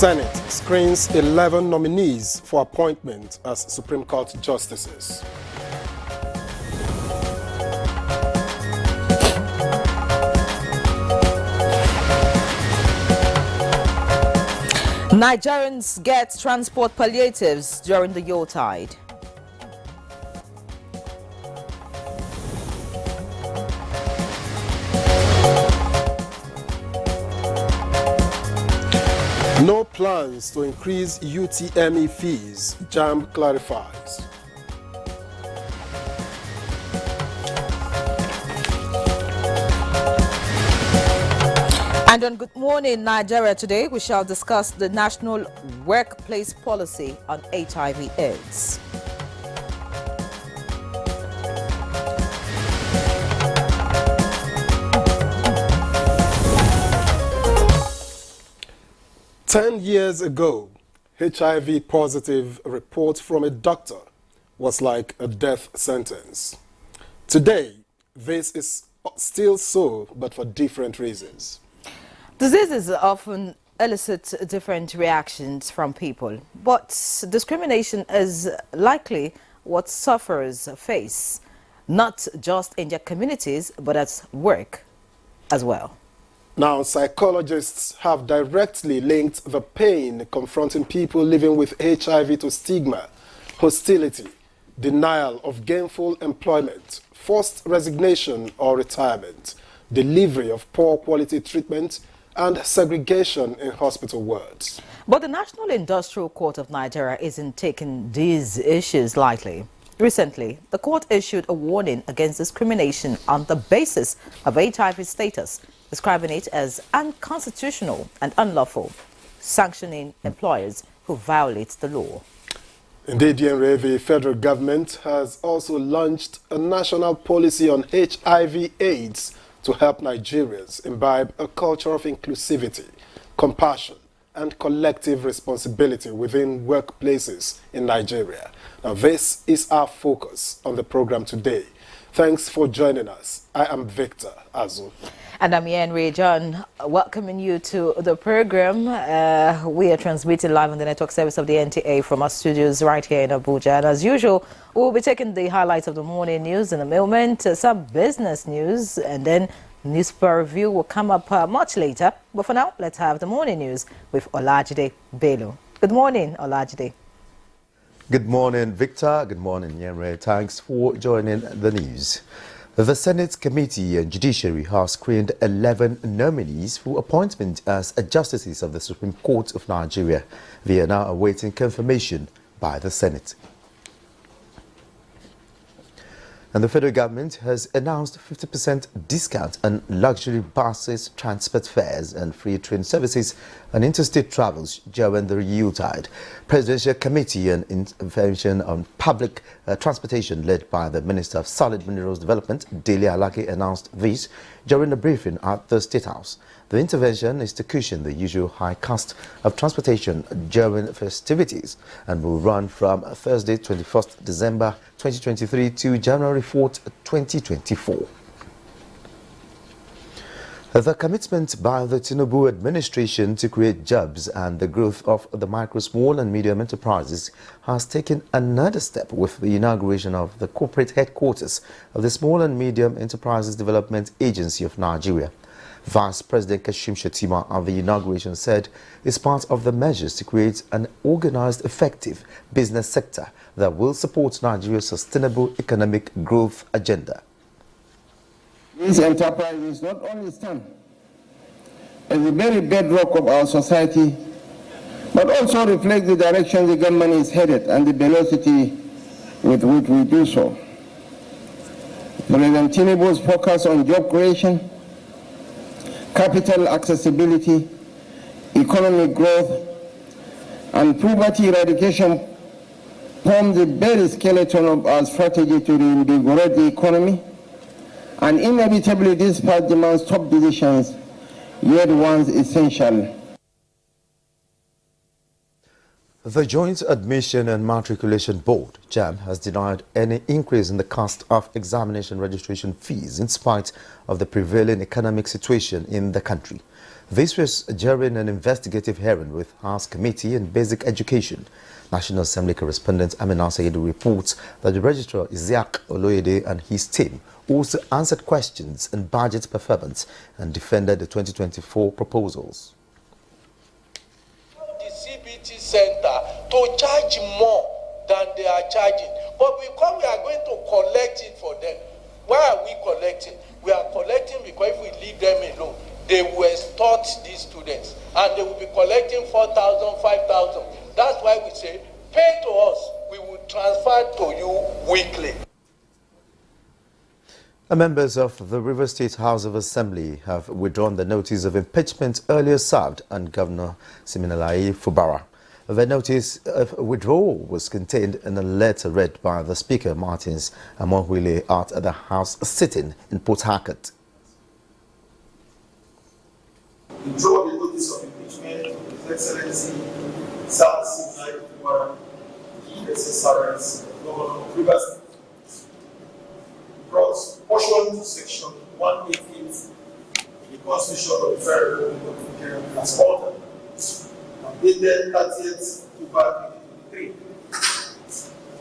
Senate screens 11 nominees for appointment as Supreme Court justices. Nigerians get transport palliatives during the Yuletide. No plans to increase UTME fees, JAMB clarifies. And on Good Morning Nigeria today, we shall discuss the national workplace policy on HIV/AIDS. "10 years ago, HIV positive report from a doctor was like a death sentence. Today, this is still so, but for different reasons." Diseases often elicit different reactions from people, but discrimination is likely what sufferers face, not just in their communities, but at work as well. Now, psychologists have directly linked the pain confronting people living with HIV to stigma, hostility, denial of gainful employment, forced resignation or retirement, delivery of poor quality treatment, and segregation in hospital wards. But the National Industrial Court of Nigeria isn't taking these issues lightly. Recently, the court issued a warning against discrimination on the basis of HIV status, describing it as unconstitutional and unlawful, sanctioning employers who violate the law. Indeed, the federal government has also launched a national policy on HIV/AIDS to help Nigerians imbibe a culture of inclusivity, compassion, and collective responsibility within workplaces in Nigeria. Now, this is our focus on the program today. Thanks for joining us. I am Victor Azu. And I'm Henry John, welcoming you to the program. We are transmitting live on the network service of the NTA from our studios right here in Abuja. And as usual, we'll be taking the highlights of the morning news in a moment, some business news, and then newspaper review will come up much later. But for now, let's have the morning news with Olajide Bello. Good morning, Olajide. Good morning, Victor. Good morning, Yenre. Thanks for joining the news. The Senate Committee on Judiciary has screened 11 nominees for appointment as justices of the Supreme Court of Nigeria. They are now awaiting confirmation by the Senate. And the federal government has announced 50% discount on luxury buses, transport fares and free train services and interstate travels during the Yuletide. Presidential Committee on Intervention on Public Transportation, led by the Minister of Solid Minerals Development, Dele Alake, announced this during a briefing at the State House. The intervention is to cushion the usual high cost of transportation during festivities and will run from Thursday, 21st December 2023 to January 4th, 2024. The commitment by the Tinubu administration to create jobs and the growth of the micro, small and medium enterprises has taken another step with the inauguration of the corporate headquarters of the Small and Medium Enterprises Development Agency of Nigeria. Vice President Kashim Shettima at the inauguration said it's part of the measures to create an organized, effective business sector that will support Nigeria's sustainable economic growth agenda. These enterprises not only stand as the very bedrock of our society, but also reflect the direction the government is headed and the velocity with which we do so. President Tinubu's focus on job creation, capital accessibility, economic growth, and poverty eradication form the very skeleton of our strategy to reinvigorate the economy. And inevitably, this path demands tough decisions, yet ones essential. The Joint Admission and Matriculation Board, JAM, has denied any increase in the cost of examination registration fees in spite of the prevailing economic situation in the country. This was during an investigative hearing with House Committee on Basic Education. National Assembly correspondent Amina Saidu reports that the Registrar Isiaq Oloyede and his team also answered questions on budget performance and defended the 2024 proposals. Center to charge more than they are charging, but because we are going to collect it for them. Why are we collecting? We are collecting because if we leave them alone, they will extort these students and they will be collecting 4,000, 5,000. That's why we say pay to us, we will transfer to you weekly. Members of the River State House of Assembly have withdrawn the notice of impeachment earlier served on Governor Siminalayi Fubara. The notice of withdrawal was contained in a letter read by the Speaker Martins Amohwile at the House sitting in Port Harcourt. Withdraw the notice of impeachment of His Excellency Sir Siminalayi Fubara, ESSRS, Governor of River State, brought portion to Section 188 of the Constitution of the Federal Republic of Nigeria as ordered, dated 30th October 2023.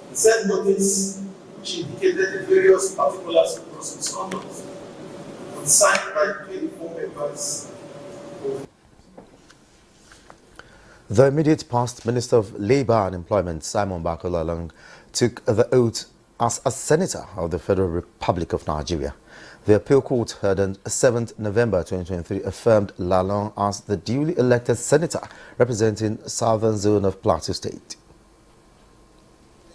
The said notice, which indicated the various particulars of gross misconduct, was signed by 24 members. The immediate past Minister of Labour and Employment, Simon Bakola, took the oath as a Senator of the Federal Republic of Nigeria. The appeal court heard on 7th November 2023 affirmed Lalong as the duly elected senator representing Southern Zone of Plateau State.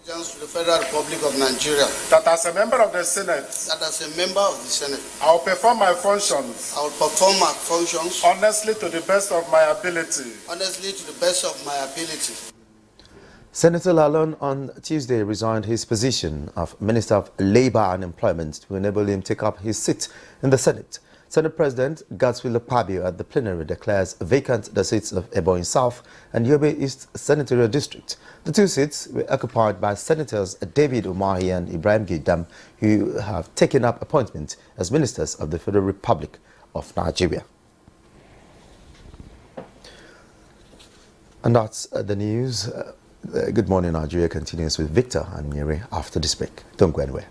To the Federal Republic of Nigeria. That as a member of the Senate. That as a member of the Senate. I will perform my functions. I will perform my functions. Honestly to the best of my ability. Honestly to the best of my ability. Senator Lalong on Tuesday resigned his position of Minister of Labour and Employment to enable him to take up his seat in the Senate. Senate President Godswill Akpabio at the plenary declares vacant the seats of Ebonyi South and Yobe East Senatorial District. The two seats were occupied by Senators David Umahi and Ibrahim Gaidam, who have taken up appointment as ministers of the Federal Republic of Nigeria. And that's the news. Good Morning Nigeria continues with Victor and Miri after this break. Don't go anywhere.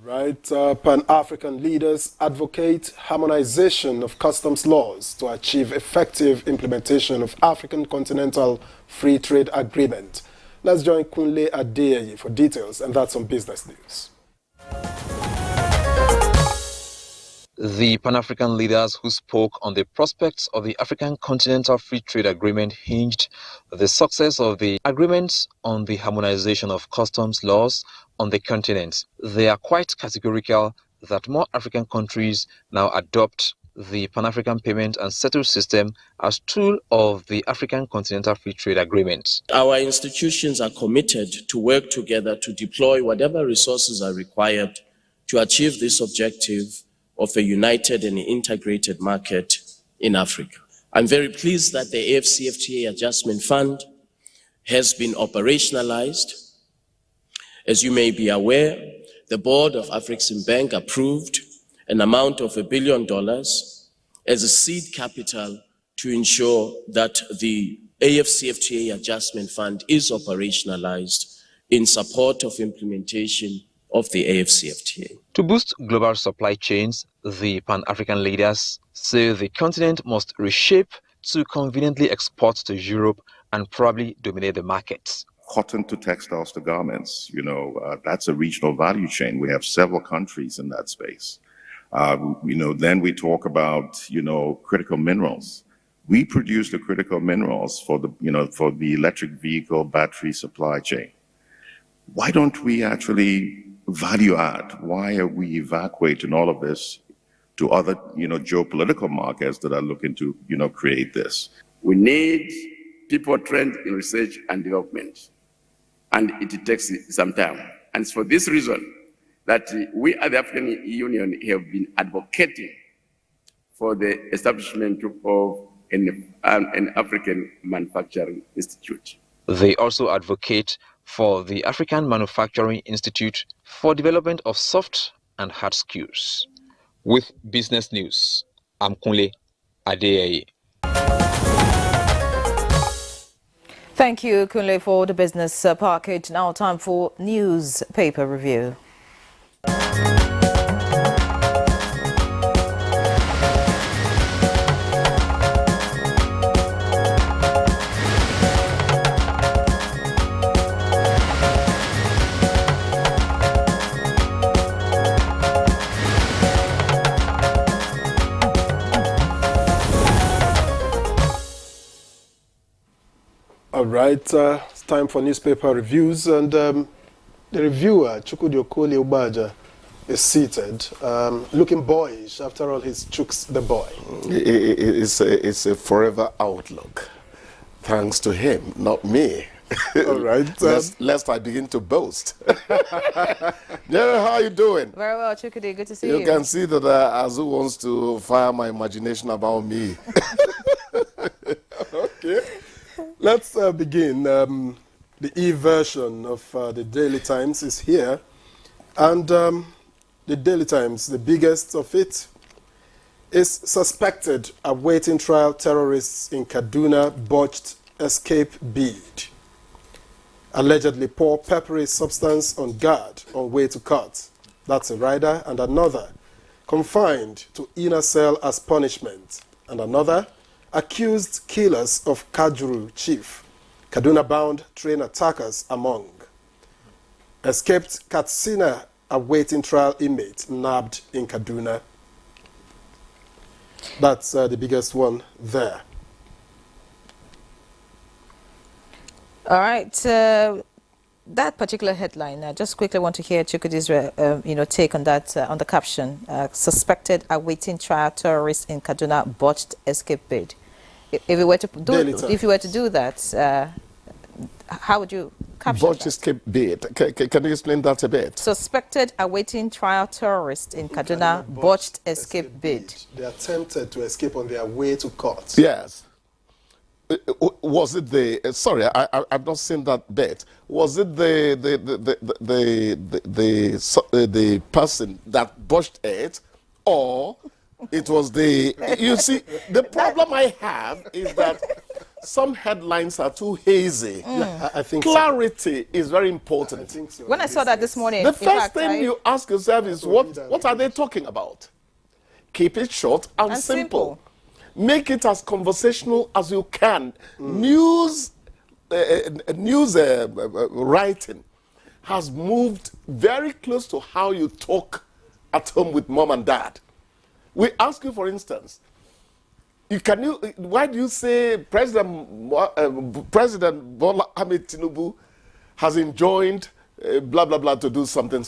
Right, Pan-African leaders advocate harmonization of customs laws to achieve effective implementation of African Continental Free Trade Agreement. Let's join Kunle Adeyeye for details, and that's on business news. The Pan-African leaders who spoke on the prospects of the African Continental Free Trade Agreement hinged the success of the agreement on the harmonization of customs laws on the continent. They are quite categorical that more African countries now adopt the Pan-African Payment and Settle System as tool of the African Continental Free Trade Agreement. Our institutions are committed to work together to deploy whatever resources are required to achieve this objective of a united and integrated market in Africa. I'm very pleased that the AfCFTA Adjustment Fund has been operationalized. As you may be aware, the board of Afreximbank approved an amount of $1 billion as a seed capital to ensure that the AfCFTA Adjustment Fund is operationalized in support of implementation of the AfCFTA. To boost global supply chains, the Pan-African leaders say the continent must reshape to conveniently export to Europe and probably dominate the markets. Cotton to textiles to garments, that's a regional value chain. We have several countries in that space. Then we talk about, critical minerals. We produce the critical minerals for the electric vehicle battery supply chain. Why don't we actually value add? Why are we evacuating all of this to other, geopolitical markets that are looking to, create this? We need people trained in research and development, and it takes some time. And it's for this reason that we at the African Union have been advocating for the establishment of an African Manufacturing Institute. They also advocate for the African Manufacturing Institute for development of soft and hard skills. With business news, I'm Kunle Adeyeye. Thank you, Kunle, for the business package. Now time for newspaper review. All right, it's time for newspaper reviews, and the reviewer, Chukwudi Okoli Ubaja, is seated, looking boyish. After all, he's Chooks the boy. It's a forever outlook, thanks to him, not me. All right. Lest I begin to boast. Jerry, how are you doing? Very well, Chukwudi. Good to see you. You can see that Azu wants to fire my imagination about me. Okay. Let's begin. The e-version of the Daily Times is here. And the Daily Times, the biggest of it, is suspected awaiting trial terrorists in Kaduna botched escape bid. Allegedly pour peppery substance on guard on way to court. That's a rider. And another confined to inner cell as punishment. And another accused killers of Kajuru chief. Kaduna-bound train attackers among. Escaped Katsina awaiting trial inmate nabbed in Kaduna. That's the biggest one there. All right. That particular headline, I just quickly want to hear Chukwudi's take on that, on the caption. Suspected awaiting trial terrorists in Kaduna botched escape bid. If you were to do that, how would you caption Botched escape bid. Can you explain that a bit? Suspected awaiting trial terrorists in Kaduna botched escape bid. They attempted to escape on their way to court. Yes. Was it the? Sorry, I've not seen that bit. Was it the person that botched it, or it was the? You see, the problem I have is that some headlines are too hazy. I think clarity is very important. I think so. When I saw that this morning, The first thing you ask yourself is what are they talking about? Keep it short and simple. Make it as conversational as you can. News writing has moved very close to how you talk at home with mom and dad. We ask you, for instance, why do you say President Bola Ahmed Tinubu has enjoined blah, blah, blah to do something?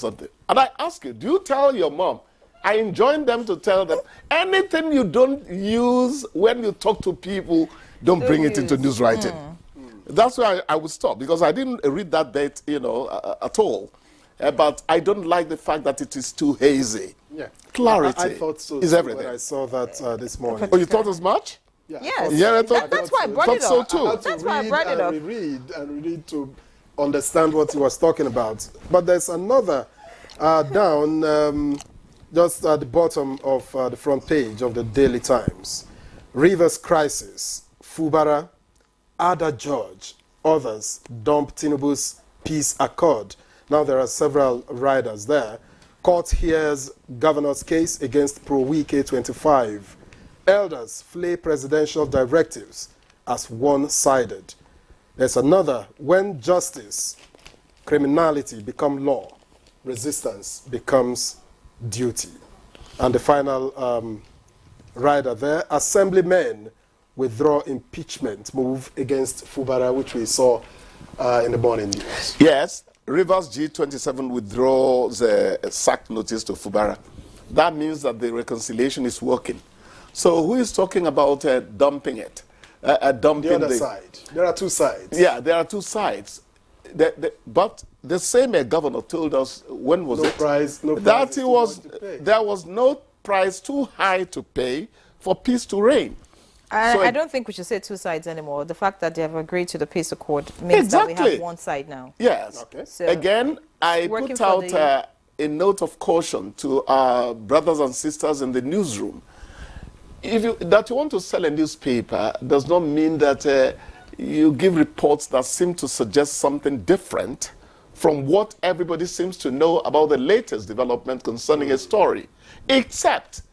And I ask you, do you tell your mom, I enjoin them to tell them anything you don't use when you talk to people, don't bring it into news writing. That's why I would stop, because I didn't read that bit, at all. But I don't like the fact that it is too hazy. Yeah. Clarity I thought so is everything. when I saw that this morning. Oh, you thought as much? Yeah. Yes. Yeah, That's why I brought it up. too. That's why I brought it up. Reread to understand what he was talking about. But there's another down, just at the bottom of the front page of the Daily Times. Rivers crisis, Fubara, Ada George, others dump Tinubu's peace accord. Now there are several riders there. Court hears governor's case against Pro-Wike 25. Elders flay presidential directives as one-sided. There's another, when justice, criminality become law, resistance becomes duty. And the final rider there, assemblymen withdraw impeachment move against Fubara, which we saw in the morning news. Yes, Rivers G27 withdraws a sack notice to Fubara. That means that the reconciliation is working. So who is talking about dumping it? Dumping the other side. There are two sides. Yeah, there are two sides. But the same governor told us, when was it? That there was no price too high to pay for peace to reign. I don't think we should say two sides anymore. The fact that they have agreed to the peace accord means that we have one side now. Yes. Okay. So again, I put out a note of caution to our brothers and sisters in the newsroom. That you want to sell a newspaper does not mean that you give reports that seem to suggest something different from what everybody seems to know about the latest development concerning a story, except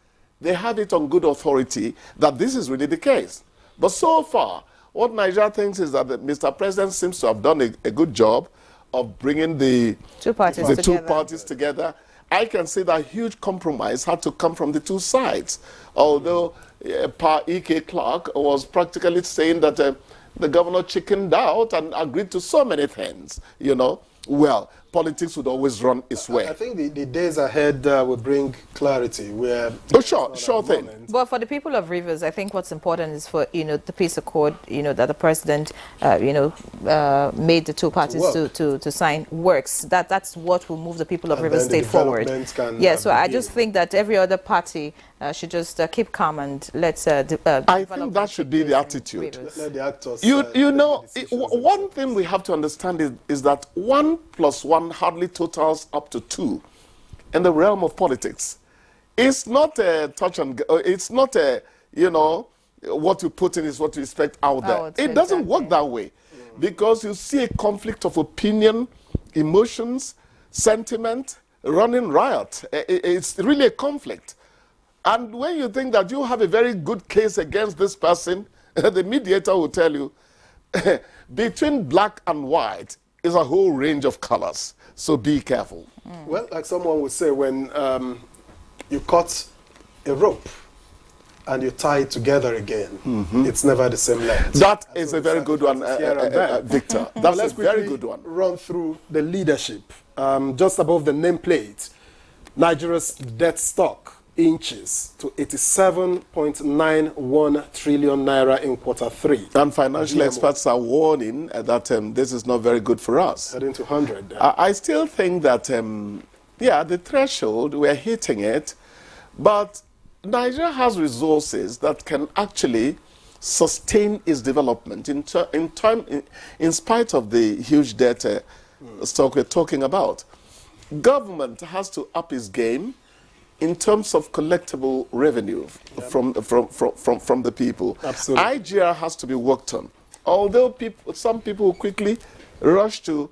they have it on good authority that this is really the case. But so far, what Nigeria thinks is that Mr. President seems to have done a good job of bringing the two parties together. I can say that huge compromise had to come from the two sides, although Pa E.K. Clark was practically saying that the governor chickened out and agreed to so many things, you know. Well, politics would always run its way. I think the days ahead will bring clarity. Where sure thing. But for the people of Rivers, I think what's important is for the peace accord, that the president, made the two parties to sign works. That's what will move the people of Rivers State forward. Yeah, so I just think that every other party should just keep calm and let's. I think that should be the attitude. Let the actors. One thing we have to understand is that 1 + 1 hardly totals up to 2 in the realm of politics. It's not a touch and go. It's not a what you put in is what you expect out there. It doesn't work that way, because you see a conflict of opinion, emotions, sentiment running riot. It's really a conflict. And when you think that you have a very good case against this person, the mediator will tell you, between black and white is a whole range of colors. So be careful. Well, like someone would say, when you cut a rope and you tie it together again, it's never the same length. That is a very good one, Victor. That's a very good one. Run through the leadership. Just above the nameplate, Nigeria's debt stock inches to 87.91 trillion naira in Q3. And financial experts are warning that this is not very good for us. Heading to 100. I still think that, the threshold, we're hitting it, but Nigeria has resources that can actually sustain its development in spite of the huge debt stock we're talking about. Government has to up its game in terms of collectible revenue from the people. Absolutely. IGR has to be worked on. Although some people quickly rush to,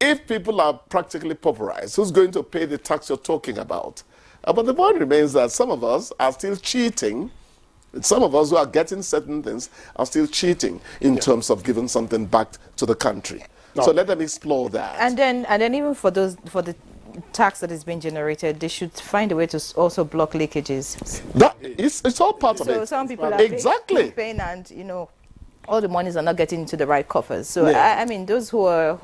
if people are practically pauperized, who's going to pay the tax you're talking about? But the point remains that some of us are still cheating. Some of us who are getting certain things are still cheating in terms of giving something back to the country. So let them explore that. And then even for the tax that is being generated, they should find a way to also block leakages. It's all part of it. So some people are paying and all the monies are not getting into the right coffers. So I mean, those who are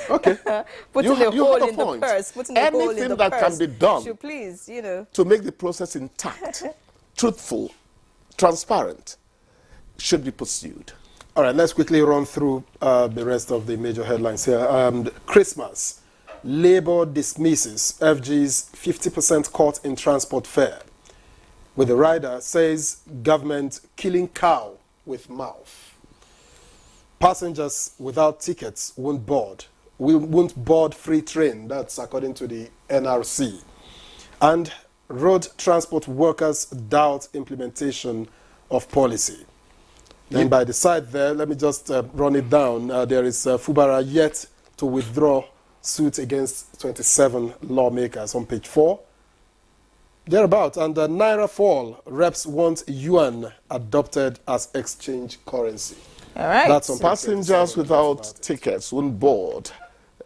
okay, putting a hole in the purse, putting a hole in the purse. Anything that can be done should please, to make the process intact, truthful, transparent, should be pursued. All right, let's quickly run through the rest of the major headlines here. Christmas, Labour dismisses FG's 50% cut in transport fare, with the rider says government killing cow with mouth. Passengers without tickets won't board free train. That's according to the NRC. And road transport workers doubt implementation of policy. And by the side there, let me just run it down. There is Fubara yet to withdraw suit against 27 lawmakers on page 4. Thereabout, and Naira fall, reps want yuan adopted as exchange currency. All right. That's on passengers without tickets won't board.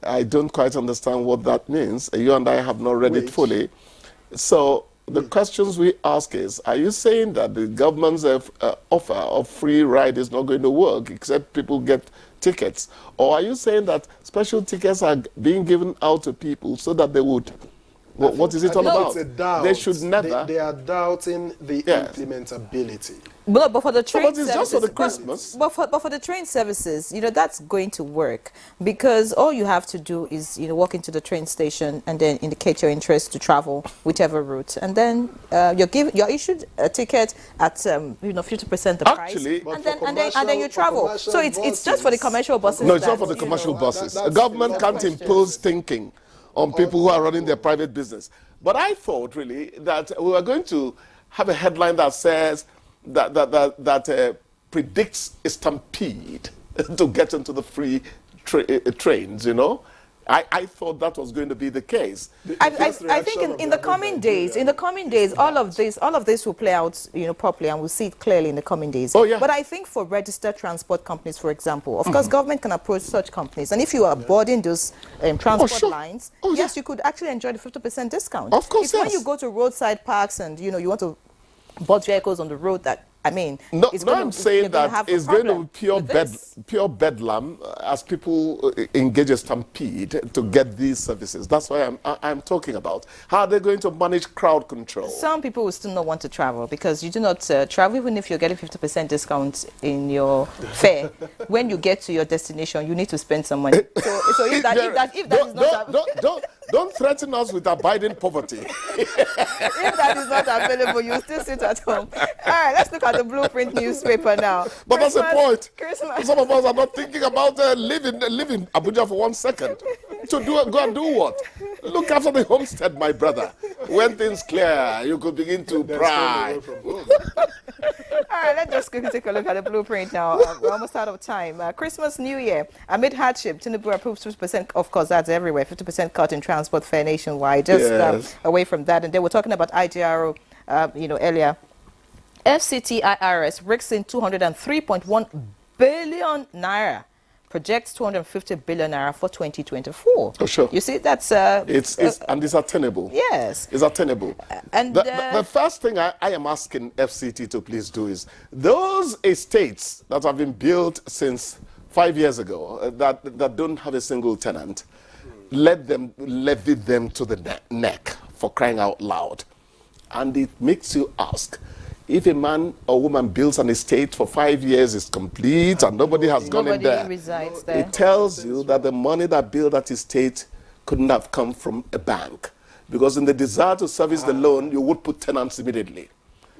I don't quite understand what that means. You and I have not read it fully. So the questions we ask is, are you saying that the government's offer of free ride is not going to work except people get tickets? Or are you saying that special tickets are being given out to people so that they would What is it all about? It's a doubt. They should never. They are doubting the implementability. But for the train services, just for the Christmas. But for the train services, that's going to work, because all you have to do is walk into the train station and then indicate your interest to travel whichever route, and then you're issued a ticket at 50% the price, and then you travel. So it's just for the commercial buses. No, it's not for the commercial buses. The government can't impose thinking on people who are running their private business. But I thought really that we were going to have a headline that says that predicts a stampede to get into the free trains, I thought that was going to be the case. I think in the coming days, all of this will play out, properly, and we'll see it clearly in the coming days. Oh, yeah. But I think for registered transport companies, for example, of course, government can approach such companies, and if you are boarding those transport lines, yes, you could actually enjoy the 50% discount. Of course, when you go to roadside parks and you want to board vehicles on the road that. I'm saying that it's going to be pure bedlam as people engage a stampede to get these services. That's why I'm talking about. How are they going to manage crowd control? Some people will still not want to travel because you do not travel, even if you're getting 50% discount in your fare. When you get to your destination, you need to spend some money. So if that is not don't threaten us with abiding poverty. If that is not available, you still sit at home. All right, let's look at the Blueprint newspaper now. But that's the point. Some of us are not thinking about leaving Abuja for 1 second. To go and do what? Look after the homestead, my brother. When things clear, you could begin to cry. All right, let's just quickly take a look at the Blueprint now. We're almost out of time. Christmas, New Year. Amid hardship, Tinubu approves 50%, of course, that's everywhere, 50% cut in transport fare nationwide. Just away from that. And they were talking about IGRO, earlier. FCT IRS rakes in 203.1 billion naira. Projects 250 billion naira for 2024. Oh, sure. You see, that's... and it's attainable. Yes. It's attainable. And the first thing I am asking FCT to please do is, those estates that have been built since 5 years ago, that don't have a single tenant, let them levy them to the neck, for crying out loud. And it makes you ask, if a man or woman builds an estate for 5 years, is complete, and nobody has gone in there, resides there, it tells you that the money that built that estate couldn't have come from a bank. Because in the desire to service the loan, you would put tenants immediately.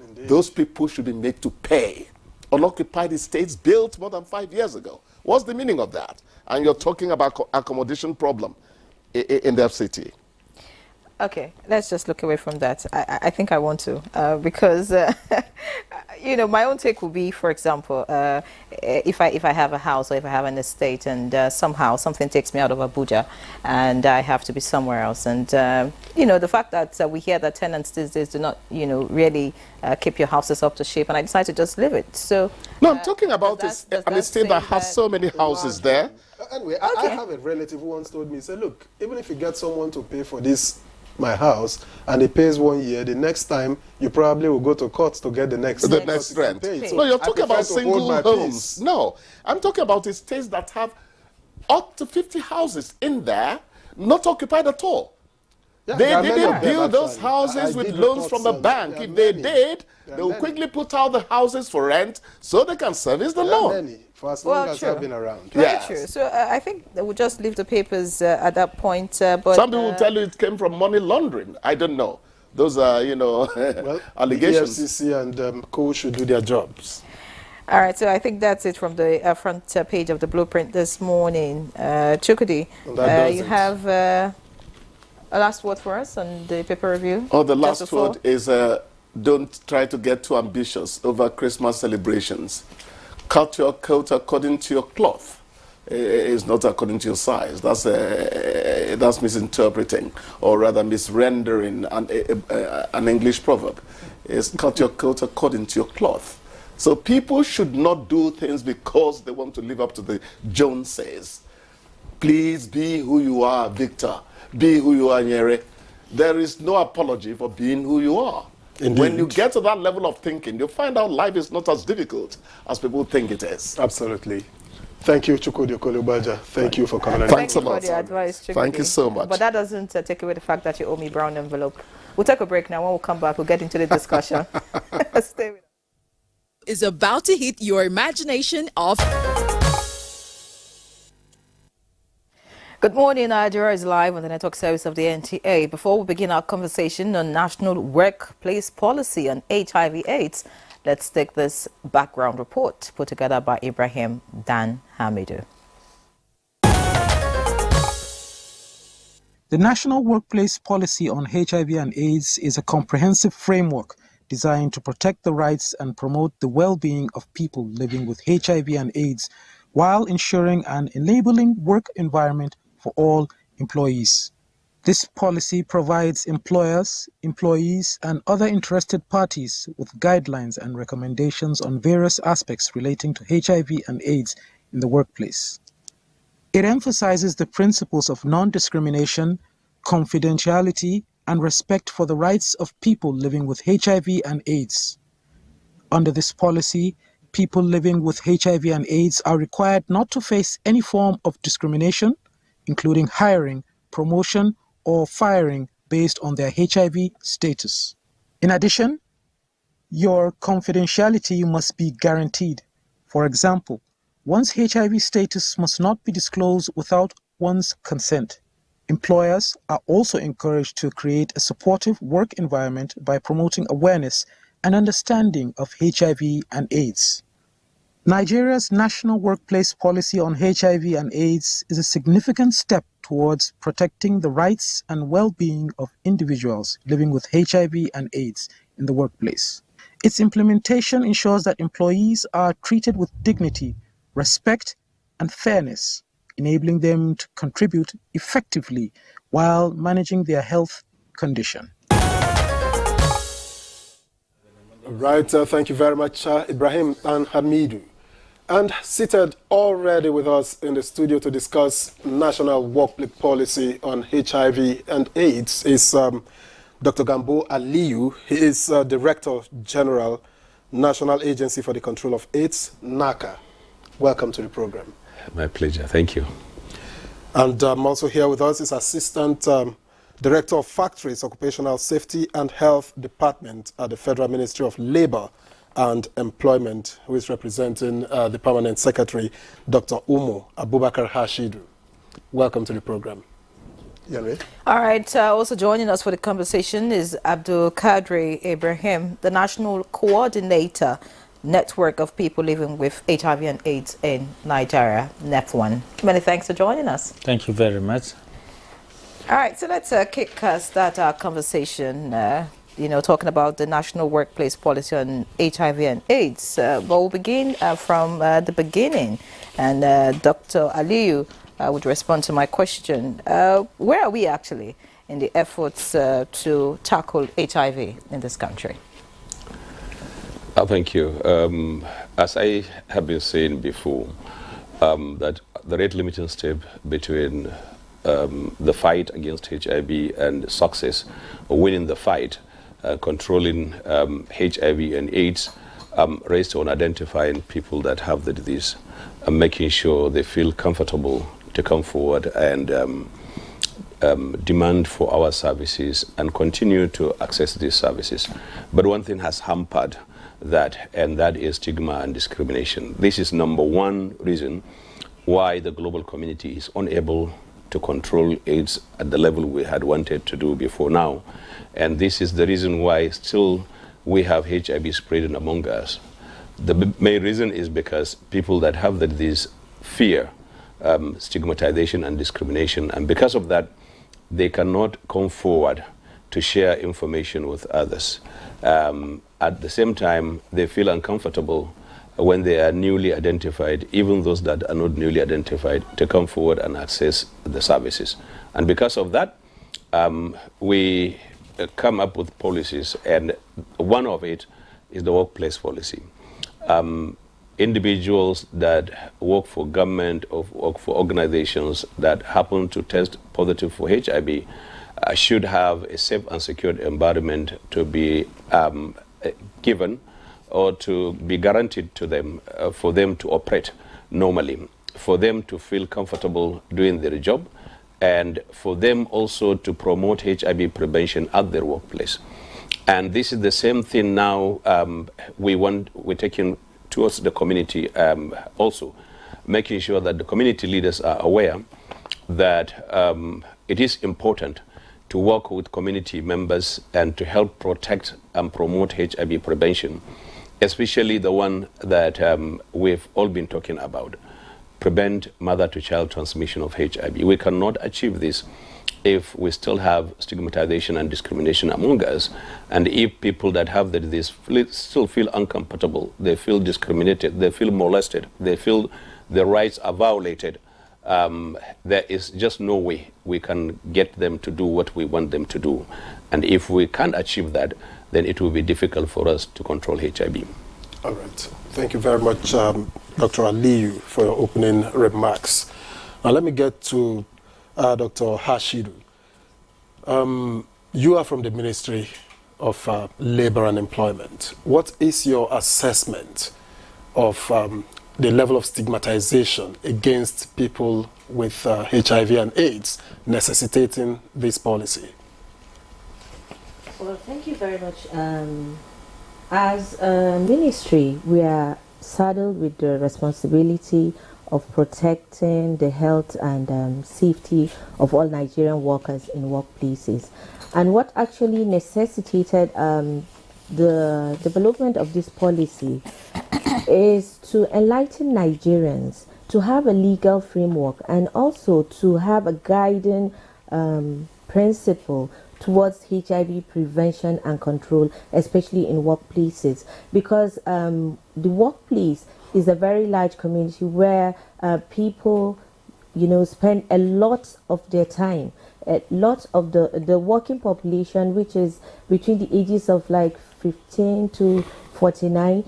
Indeed. Those people should be made to pay. Unoccupied estates built more than 5 years ago. What's the meaning of that? And you're talking about accommodation problem in the FCT. Okay, let's just look away from that. I think I want to because my own take will be, for example, if I have a house or if I have an estate and somehow something takes me out of Abuja and I have to be somewhere else, and the fact that we hear that tenants these days do not really keep your houses up to shape, and I decide to just leave it. So no, I'm talking about an estate that has so many houses there. Anyway, I have a relative who once told me, he said, look, even if you get someone to pay for my house and he pays 1 year, the next time you probably will go to court to get the next rent. No, you're talking about single homes. No, I'm talking about estates that have up to 50 houses in there, not occupied at all. Yeah, they didn't build those houses with loans from the bank. If they did, they will quickly put out the houses for rent so they can service the loan. For as long as I've been around. Very true. So I think they will just leave the papers at that point. But some people will tell you it came from money laundering. I don't know. Those are, well, allegations. The EFCC and co should do their jobs. All right, so I think that's it from the front page of the Blueprint this morning. Chukudi, you have a last word for us on the paper review? Oh, the last word is don't try to get too ambitious over Christmas celebrations. Cut your coat according to your cloth. It's not according to your size. That's misinterpreting, or rather misrendering an English proverb. It's cut your coat according to your cloth. So people should not do things because they want to live up to the Joneses. Please be who you are, Victor. Be who you are, Nyere. There is no apology for being who you are. Indeed. When you get to that level of thinking, you'll find out life is not as difficult as people think it is. Absolutely. Thank you, Chukwudi Okolubaja. Thank you for coming. Thanks a Thank you lot. for the advice, Chukwudi. Thank you so much. But that doesn't take away the fact that you owe me brown envelope. We'll take a break now. When we come back, we'll get into the discussion. Stay with us. Is about to hit your imagination of... Good morning, Nigeria is live on the network service of the NTA. Before we begin our conversation on national workplace policy on HIV/AIDS, let's take this background report put together by Ibrahim Dan Hamidu. The National Workplace Policy on HIV and AIDS is a comprehensive framework designed to protect the rights and promote the well-being of people living with HIV and AIDS while ensuring an enabling work environment for all employees. This policy provides employers, employees, and other interested parties with guidelines and recommendations on various aspects relating to HIV and AIDS in the workplace. It emphasizes the principles of non-discrimination, confidentiality, and respect for the rights of people living with HIV and AIDS. Under this policy, people living with HIV and AIDS are required not to face any form of discrimination, including hiring, promotion, or firing based on their HIV status. In addition, your confidentiality must be guaranteed. For example, one's HIV status must not be disclosed without one's consent. Employers are also encouraged to create a supportive work environment by promoting awareness and understanding of HIV and AIDS. Nigeria's National Workplace Policy on HIV and AIDS is a significant step towards protecting the rights and well-being of individuals living with HIV and AIDS in the workplace. Its implementation ensures that employees are treated with dignity, respect, and fairness, enabling them to contribute effectively while managing their health condition. Right, thank you very much, Ibrahim and Hamidu. And seated already with us in the studio to discuss national workplace policy on HIV and AIDS is Dr. Gambo Aliyu. He is Director General, National Agency for the Control of AIDS, NACA. Welcome to the program. My pleasure. Thank you. And also here with us is Assistant Director of Factories, Occupational Safety and Health Department at the Federal Ministry of Labor and Employment, who is representing the Permanent Secretary, Dr. Umu Abubakar Hashidu. Welcome to the program. Yanwe. All right, also joining us for the conversation is Abdul Kadri Ibrahim, the National Coordinator Network of People Living with HIV and AIDS in Nigeria, NEP1. Many thanks for joining us. Thank you very much. All right, so let's start our conversation, talking about the National Workplace Policy on HIV and AIDS. But we'll begin from the beginning, and Dr. Aliyu would respond to my question. Where are we actually in the efforts to tackle HIV in this country? Thank you. As I have been saying before, that the rate limiting step between the fight against HIV and success, winning the fight, controlling HIV and AIDS, rests on identifying people that have the disease and making sure they feel comfortable to come forward and demand for our services and continue to access these services. But one thing has hampered that, and that is stigma and discrimination. This is number one reason why the global community is unable to control AIDS at the level we had wanted to do before now. And this is the reason why still we have HIV spreading among us. The main reason is because people that have the disease fear stigmatization and discrimination, and because of that, they cannot come forward to share information with others. At the same time, they feel uncomfortable when they are newly identified, even those that are not newly identified, to come forward and access the services. And because of that, we come up with policies, and one of it is the workplace policy. Individuals that work for government or work for organizations that happen to test positive for HIV should have a safe and secure environment to be given or to be guaranteed to them for them to operate normally. for them to feel comfortable doing their job, and for them also to promote HIV prevention at their workplace. And this is the same thing now we're taking towards the community also, making sure that the community leaders are aware that it is important to work with community members and to help protect and promote HIV prevention, especially the one that we've all been talking about, prevent mother-to-child transmission of HIV. We cannot achieve this if we still have stigmatization and discrimination among us, and if people that have the disease still feel uncomfortable, they feel discriminated, they feel molested, they feel their rights are violated, there is just no way we can get them to do what we want them to do. And if we can't achieve that, then it will be difficult for us to control HIV. All right. Thank you very much, Dr. Aliyu, for your opening remarks. Now let me get to Dr. Hashidu. You are from the Ministry of Labor and Employment. What is your assessment of the level of stigmatization against people with HIV and AIDS necessitating this policy? Well, thank you very much. As a ministry, we are saddled with the responsibility of protecting the health and safety of all Nigerian workers in workplaces. And what actually necessitated the development of this policy is to enlighten Nigerians, to have a legal framework, and also to have a guiding principle towards HIV prevention and control, especially in workplaces, because the workplace is a very large community where people, spend a lot of their time. A lot of the working population, which is between the ages of like 15 to 49,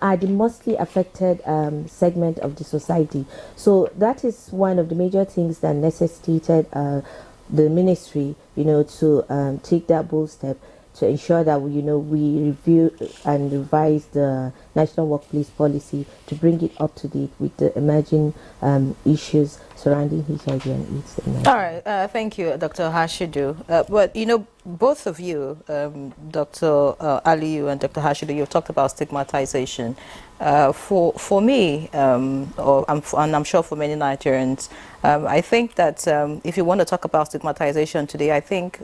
are the mostly affected segment of the society. So that is one of the major things that necessitated the ministry, to take that bold step to ensure that we review and revise the national workplace policy to bring it up to date with the emerging issues surrounding HIV and AIDS. All right, thank you, Dr. Hashidu. But both of you, Dr. Aliyu and Dr. Hashidu, you've talked about stigmatization. For me, and I'm sure for many Nigerians, I think that if you want to talk about stigmatization today, I think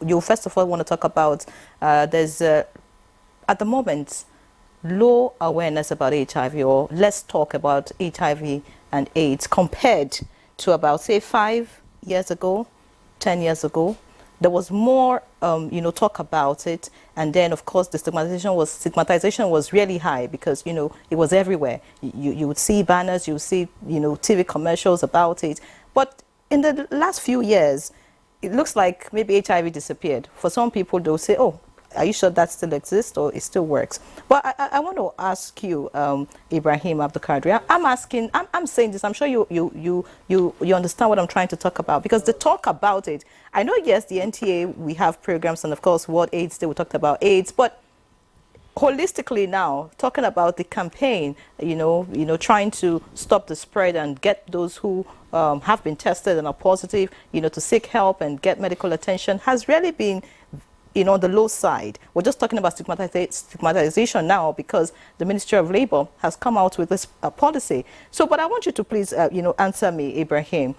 you first of all want to talk about there's at the moment low awareness about HIV, or let's talk about HIV and AIDS compared to about say 5 years ago, 10 years ago. There was more talk about it, and then of course the stigmatization was really high because it was everywhere. You would see banners, you would see TV commercials about it. But in the last few years, it looks like maybe HIV disappeared. For some people, they'll say, oh, are you sure that still exists or it still works? But I want to ask you, Ibrahim Abdulkadir, I'm saying this, I'm sure you understand what I'm trying to talk about, because the talk about it, I know, yes, the NTA, we have programs, and of course, World AIDS Day, we talked about AIDS, but holistically now, talking about the campaign, trying to stop the spread and get those who have been tested and are positive, to seek help and get medical attention has really been, on the low side. We're just talking about stigmatization now because the Ministry of Labor has come out with this policy. So, but I want you to please, answer me, Ibrahim.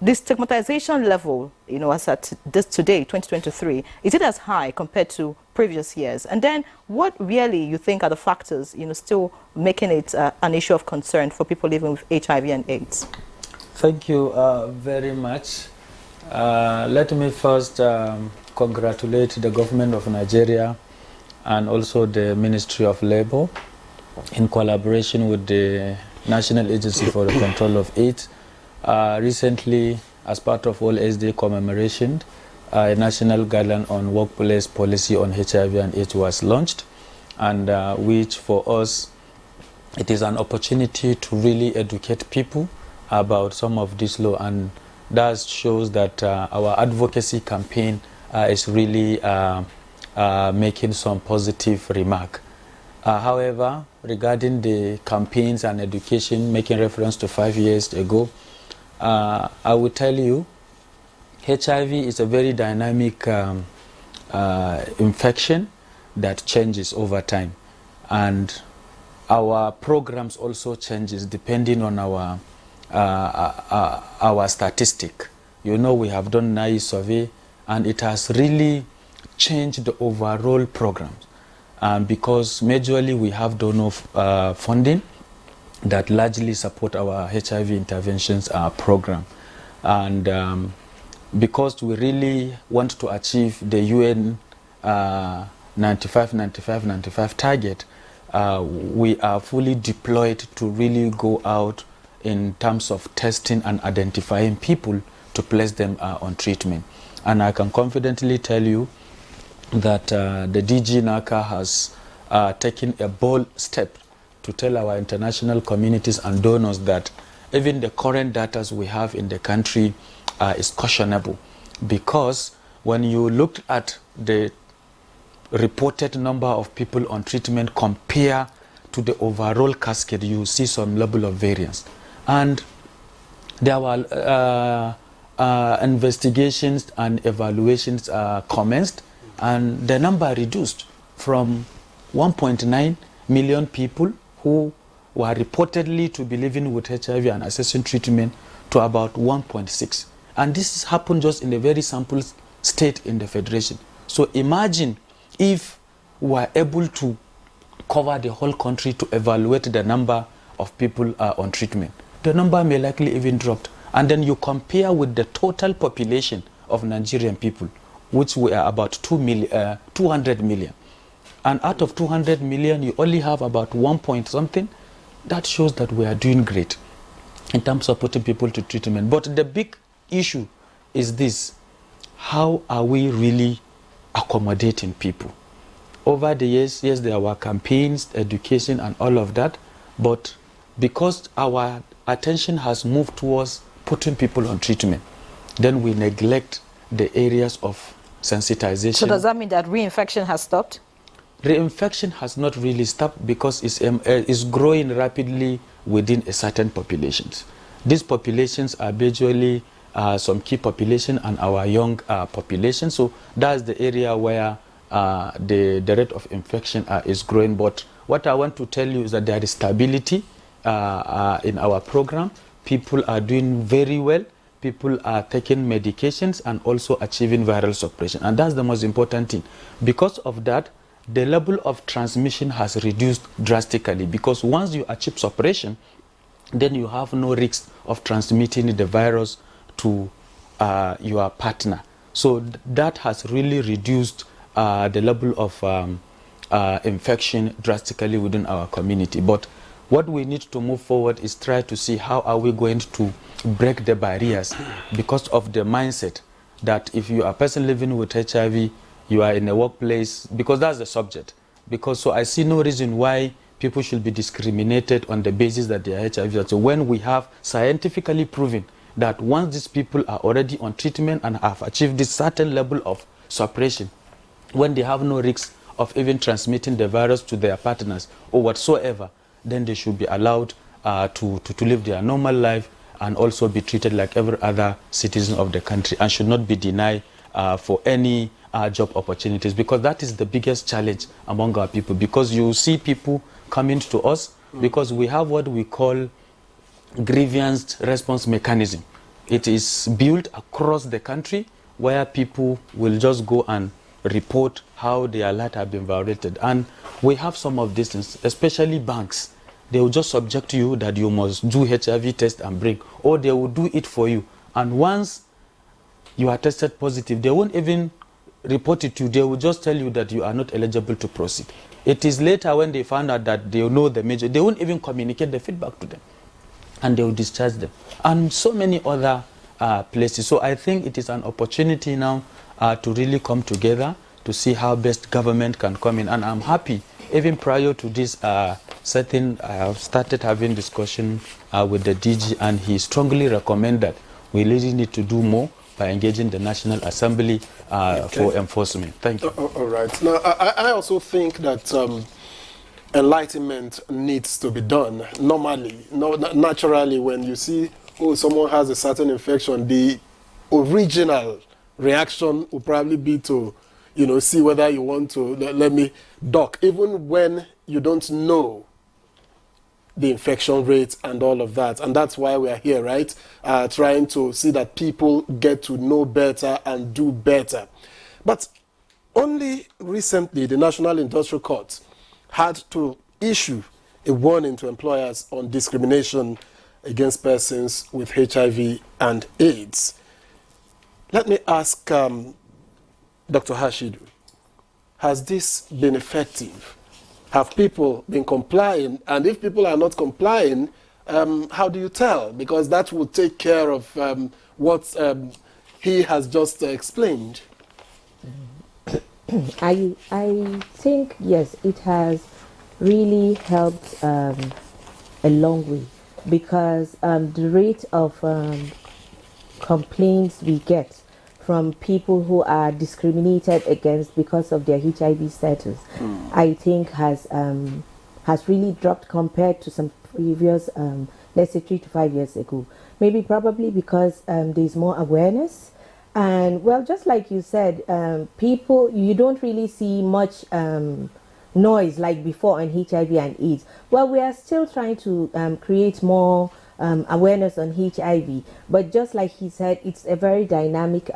The stigmatization level, as at this today, 2023, is it as high compared to previous years? And then what really you think are the factors, still making it an issue of concern for people living with HIV and AIDS? Thank you very much. Let me first congratulate the government of Nigeria and also the Ministry of Labor in collaboration with the National Agency for the Control of AIDS. Recently, as part of World AIDS Day commemoration, a national guideline on workplace policy on HIV and AIDS was launched, and which for us, it is an opportunity to really educate people about some of this law, and that shows that our advocacy campaign is really making some positive remark. However, regarding the campaigns and education, making reference to 5 years ago, I will tell you, HIV is a very dynamic infection that changes over time, and our programs also changes depending on our statistic. You know, we have done NIE survey, and it has really changed the overall programs, because majorly we have donor funding that largely support our HIV interventions program, and because we really want to achieve the UN 95 target, we are fully deployed to really go out in terms of testing and identifying people to place them on treatment. And I can confidently tell you that the DG NACA has taken a bold step to tell our international communities and donors that even the current data we have in the country is questionable, because when you looked at the reported number of people on treatment compared to the overall cascade, you see some level of variance. And there were investigations and evaluations commenced, and the number reduced from 1.9 million people who were reportedly to be living with HIV and accessing treatment to about 1.6. And this has happened just in a very sample state in the Federation. So imagine if we were able to cover the whole country to evaluate the number of people on treatment. The number may likely even drop. And then you compare with the total population of Nigerian people, which we are about 200 million. And out of 200 million, you only have about 1 point something. That shows that we are doing great in terms of putting people to treatment. But the big issue is this: how are we really accommodating people? Over the years, yes, there were campaigns, education, and all of that, but because our attention has moved towards putting people on treatment, then we neglect the areas of sensitization. So does that mean that reinfection has stopped? Reinfection has not really stopped, because it's growing rapidly within a certain populations. These populations are majorly some key population and our young population. So that's the area where the rate of infection is growing. But what I want to tell you is that there is stability in our program. People are doing very well. People are taking medications and also achieving viral suppression. And that's the most important thing. Because of that, the level of transmission has reduced drastically, because once you achieve suppression, then you have no risk of transmitting the virus to your partner. So that has really reduced the level of infection drastically within our community. But what we need to move forward is try to see how are we going to break the barriers, because of the mindset that if you are a person living with HIV, you are in a workplace, because that's the subject. Because so I see no reason why people should be discriminated on the basis that they are HIV. So when we have scientifically proven that once these people are already on treatment and have achieved this certain level of suppression, when they have no risk of even transmitting the virus to their partners or whatsoever, then they should be allowed to live their normal life and also be treated like every other citizen of the country, and should not be denied for any job opportunities, because that is the biggest challenge among our people. Because you see people coming to us because we have what we call grievance response mechanism. It is built across the country where people will just go and report how their rights have been violated. And we have some of these things, especially banks. They will just subject you that you must do HIV test and bring, or they will do it for you. And once you are tested positive, they won't even report it to you. They will just tell you that you are not eligible to proceed. It is later when they find out that they know the major, they won't even communicate the feedback to them, and they will discharge them. And so many other places. So I think it is an opportunity now to really come together to see how best government can come in. And I'm happy, even prior to this setting, I have started having discussion with the DG, and he strongly recommend that we really need to do more by engaging the National Assembly for enforcement. Thank you. All right. Now, I also think that enlightenment needs to be done. Normally, naturally, when you see, oh, someone has a certain infection, the original reaction will probably be to, see whether you want to, let me doc, even when you don't know the infection rate and all of that. And that's why we are here, right? Trying to see that people get to know better and do better. But only recently, the National Industrial Court had to issue a warning to employers on discrimination against persons with HIV and AIDS. Let me ask Dr. Hashidu, has this been effective? Have people been complying? And if people are not complying, how do you tell? Because that will take care of what he has just explained. I think, yes, it has really helped a long way, because the rate of complaints we get from people who are discriminated against because of their HIV status, I think has really dropped compared to some previous, let's say 3 to 5 years ago. Maybe probably because there's more awareness. And well, just like you said, people, you don't really see much noise like before on HIV and AIDS. Well, we are still trying to create more awareness on HIV, but just like he said, it's a very dynamic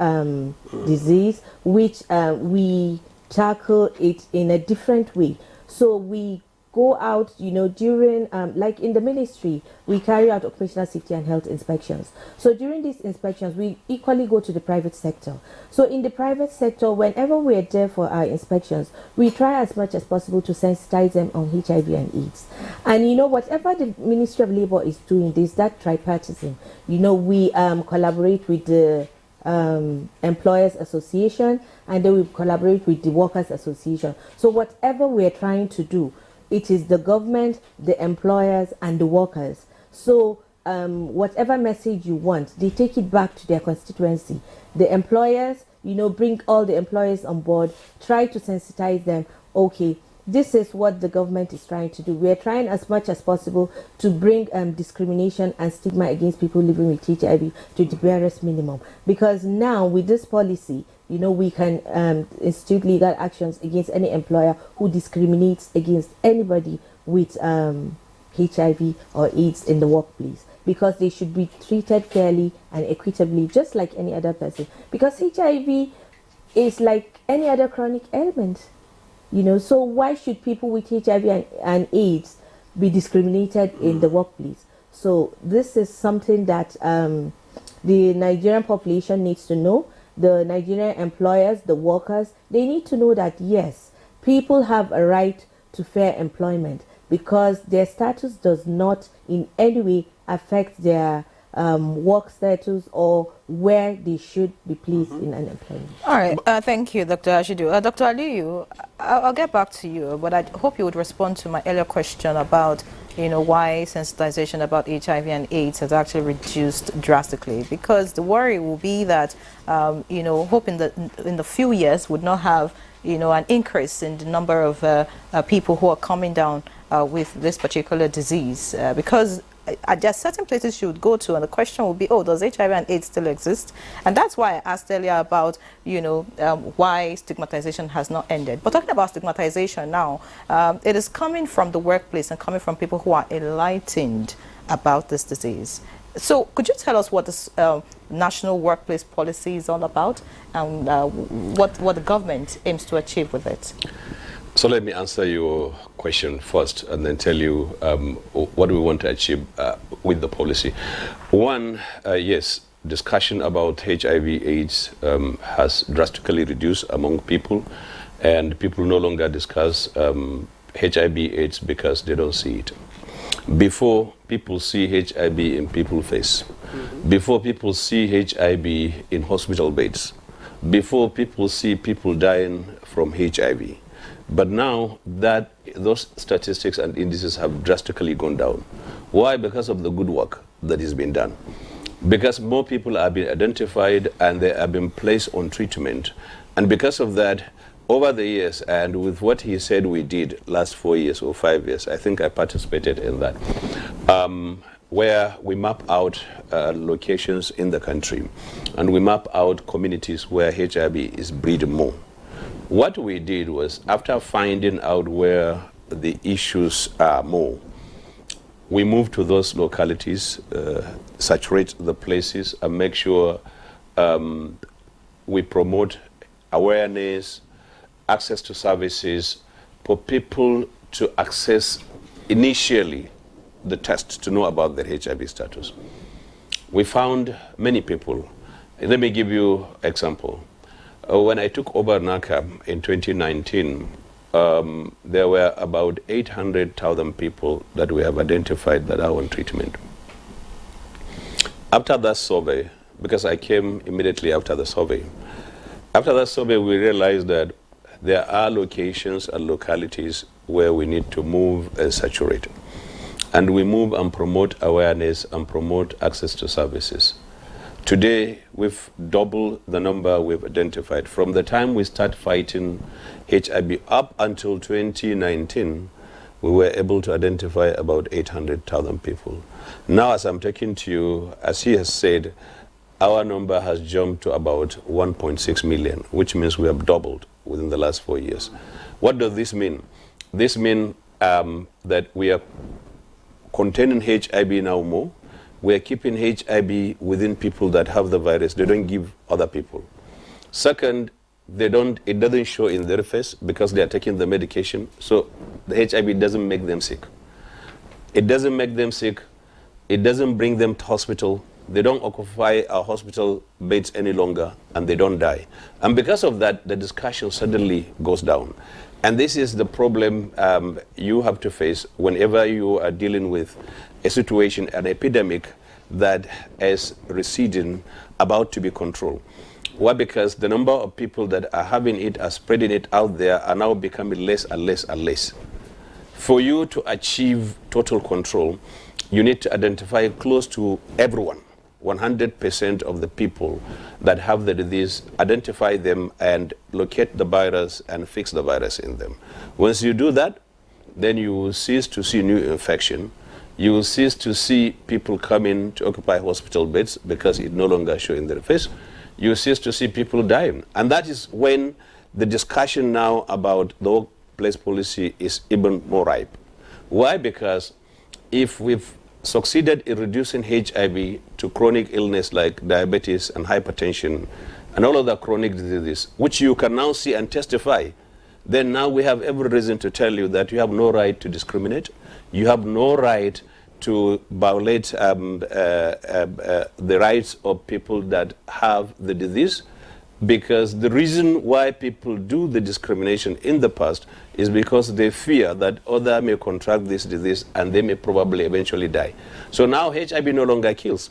disease, which we tackle it in a different way. So we go out, during, like in the ministry, we carry out occupational safety and health inspections. So during these inspections, we equally go to the private sector. So in the private sector, whenever we're there for our inspections, we try as much as possible to sensitize them on HIV and AIDS. And whatever the Ministry of Labour is doing, there's that tripartisan. We collaborate with the Employers Association, and then we collaborate with the Workers Association. So whatever we're trying to do, it is the government, the employers, and the workers. So whatever message you want, they take it back to their constituency. The employers, bring all the employers on board, try to sensitize them. Okay, this is what the government is trying to do. We are trying as much as possible to bring discrimination and stigma against people living with HIV to the barest minimum. Because now with this policy, we can institute legal actions against any employer who discriminates against anybody with HIV or AIDS in the workplace, because they should be treated fairly and equitably, just like any other person. Because HIV is like any other chronic ailment, so why should people with HIV and AIDS be discriminated in the workplace? So this is something that the Nigerian population needs to know. The Nigerian employers, the workers, they need to know that yes, people have a right to fair employment, because their status does not in any way affect their work status or where they should be placed in an employment. All right, thank you, Dr. Hashidu. Dr. Aliyu, I'll get back to you, but I hope you would respond to my earlier question about why sensitization about HIV and AIDS has actually reduced drastically, because the worry will be that, hope in the few years would not have, an increase in the number of people who are coming down with this particular disease, because there are certain places you would go to and the question will be, oh, does HIV and AIDS still exist? And that's why I asked earlier about, why stigmatization has not ended. But talking about stigmatization now, it is coming from the workplace and coming from people who are enlightened about this disease. So could you tell us what this national workplace policy is all about, and what the government aims to achieve with it? So let me answer your question first and then tell you what we want to achieve with the policy. One, yes, discussion about HIV/AIDS has drastically reduced among people, and people no longer discuss HIV/AIDS because they don't see it. Before, people see HIV in people's face. Before, people see HIV in hospital beds. Before, people see people dying from HIV. But now that those statistics and indices have drastically gone down. Why? Because of the good work that is being done. Because more people are being identified and they have been placed on treatment. And because of that, over the years, and with what he said we did last 4 years or 5 years, I think I participated in that, where we map out locations in the country, and we map out communities where HIV is breeding more. What we did was, after finding out where the issues are more, we move to those localities, saturate the places, and make sure we promote awareness, access to services for people to access initially the test to know about their HIV status. We found many people. Let me give you an example. When I took over NACAB in 2019, there were about 800,000 people that we have identified that are on treatment. After that survey, because I came immediately after the survey, we realized that there are locations and localities where we need to move and saturate. And we move and promote awareness and promote access to services. Today, we've doubled the number we've identified. From the time we start fighting HIV up until 2019, we were able to identify about 800,000 people. Now, as I'm talking to you, as he has said, our number has jumped to about 1.6 million, which means we have doubled within the last 4 years. What does this mean? This means that we are containing HIV now more. We are keeping HIV within people that have the virus. They don't give other people. Second, it doesn't show in their face because they are taking the medication. So the HIV doesn't make them sick. It doesn't make them sick. It doesn't bring them to hospital. They don't occupy our hospital beds any longer, and they don't die. And because of that, the discussion suddenly goes down. And this is the problem you have to face whenever you are dealing with a situation, an epidemic that is receding, about to be controlled. Why? Because the number of people that are having it, are spreading it out there, are now becoming less and less and less. For you to achieve total control, you need to identify close to everyone, 100% of the people that have the disease, identify them and locate the virus and fix the virus in them. Once you do that, then you will cease to see new infection. You will cease to see people coming to occupy hospital beds because it no longer shows in their face. You will cease to see people dying. And that is when the discussion now about the workplace policy is even more ripe. Why? Because if we've succeeded in reducing HIV to chronic illness like diabetes and hypertension and all other chronic diseases, which you can now see and testify, then now we have every reason to tell you that you have no right to discriminate. You have no right to violate the rights of people that have the disease, because the reason why people do the discrimination in the past is because they fear that others may contract this disease and they may probably eventually die. So now HIV no longer kills.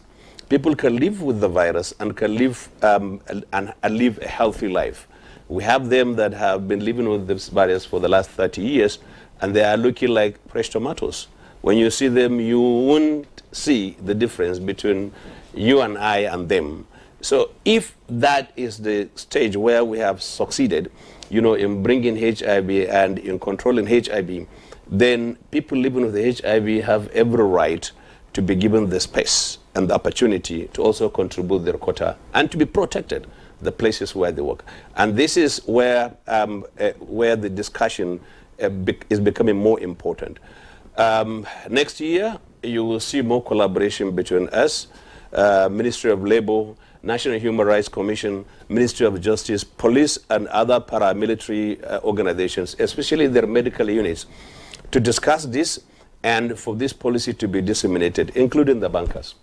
People can live with the virus and can live and live a healthy life. We have them that have been living with this virus for the last 30 years, and they are looking like fresh tomatoes. When you see them, you won't see the difference between you and I and them. So if that is the stage where we have succeeded, in bringing HIV and in controlling HIV, then people living with HIV have every right to be given the space and the opportunity to also contribute their quota and to be protected, the places where they work. And this is where the discussion is becoming more important. Next year, you will see more collaboration between us, Ministry of Labor, National Human Rights Commission, Ministry of Justice, police, and other paramilitary organizations, especially their medical units, to discuss this and for this policy to be disseminated, including the bankers.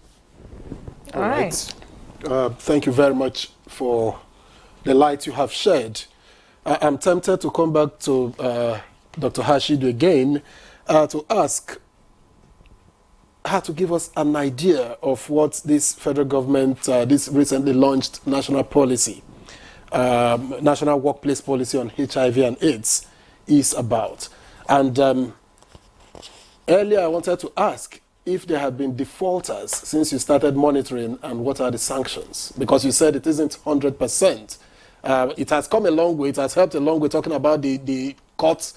All right. Thank you very much for the light you have shed. I'm tempted to come back to Dr. Hashidu again to ask her to give us an idea of what this federal government, this recently launched national policy, national workplace policy on HIV and AIDS is about. And earlier I wanted to ask if there have been defaulters since you started monitoring, and what are the sanctions? Because you said it isn't 100%. It has come a long way. It has helped a long way talking about the court's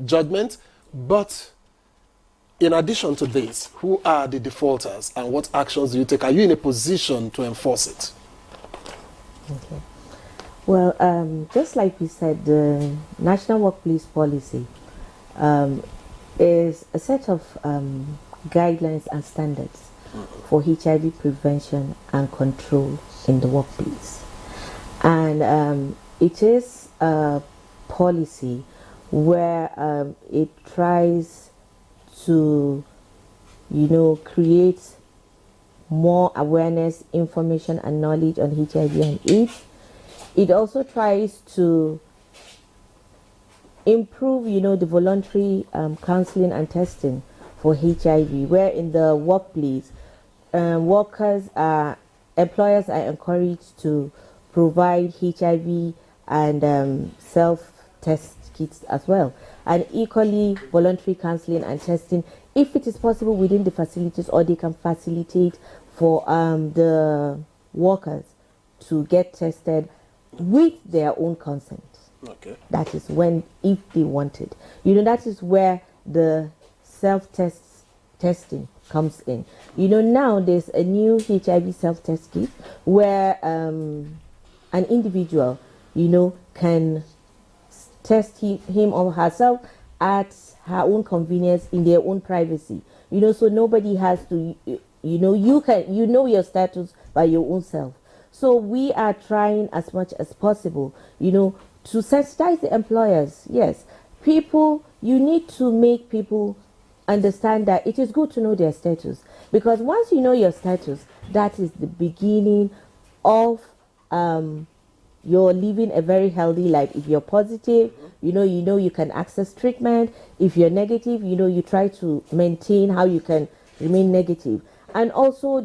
judgment. But in addition to this, who are the defaulters and what actions do you take? Are you in a position to enforce it? Okay. Well, just like we said, the National Workplace Policy is a set of guidelines and standards for HIV prevention and control in the workplace. And it is a policy where it tries to, create more awareness, information and knowledge on HIV and AIDS. It also tries to improve, the voluntary counseling and testing for HIV, where in the workplace, employers are encouraged to provide HIV and self-test kits as well. And equally, voluntary counseling and testing, if it is possible within the facilities, or they can facilitate for the workers to get tested with their own consent. Okay. That is when, if they want it. That is where the self-testing comes in. Now there's a new HIV self-test kit where an individual, can test him or herself at her own convenience in their own privacy. So nobody has to, you can, your status by your own self. So we are trying as much as possible, to sensitize the employers. Yes, people, you need to make people understand that it is good to know their status, because once you know your status, that is the beginning of you're living a very healthy life. If you're positive, you know you can access treatment. If you're negative, you try to maintain how you can remain negative, and also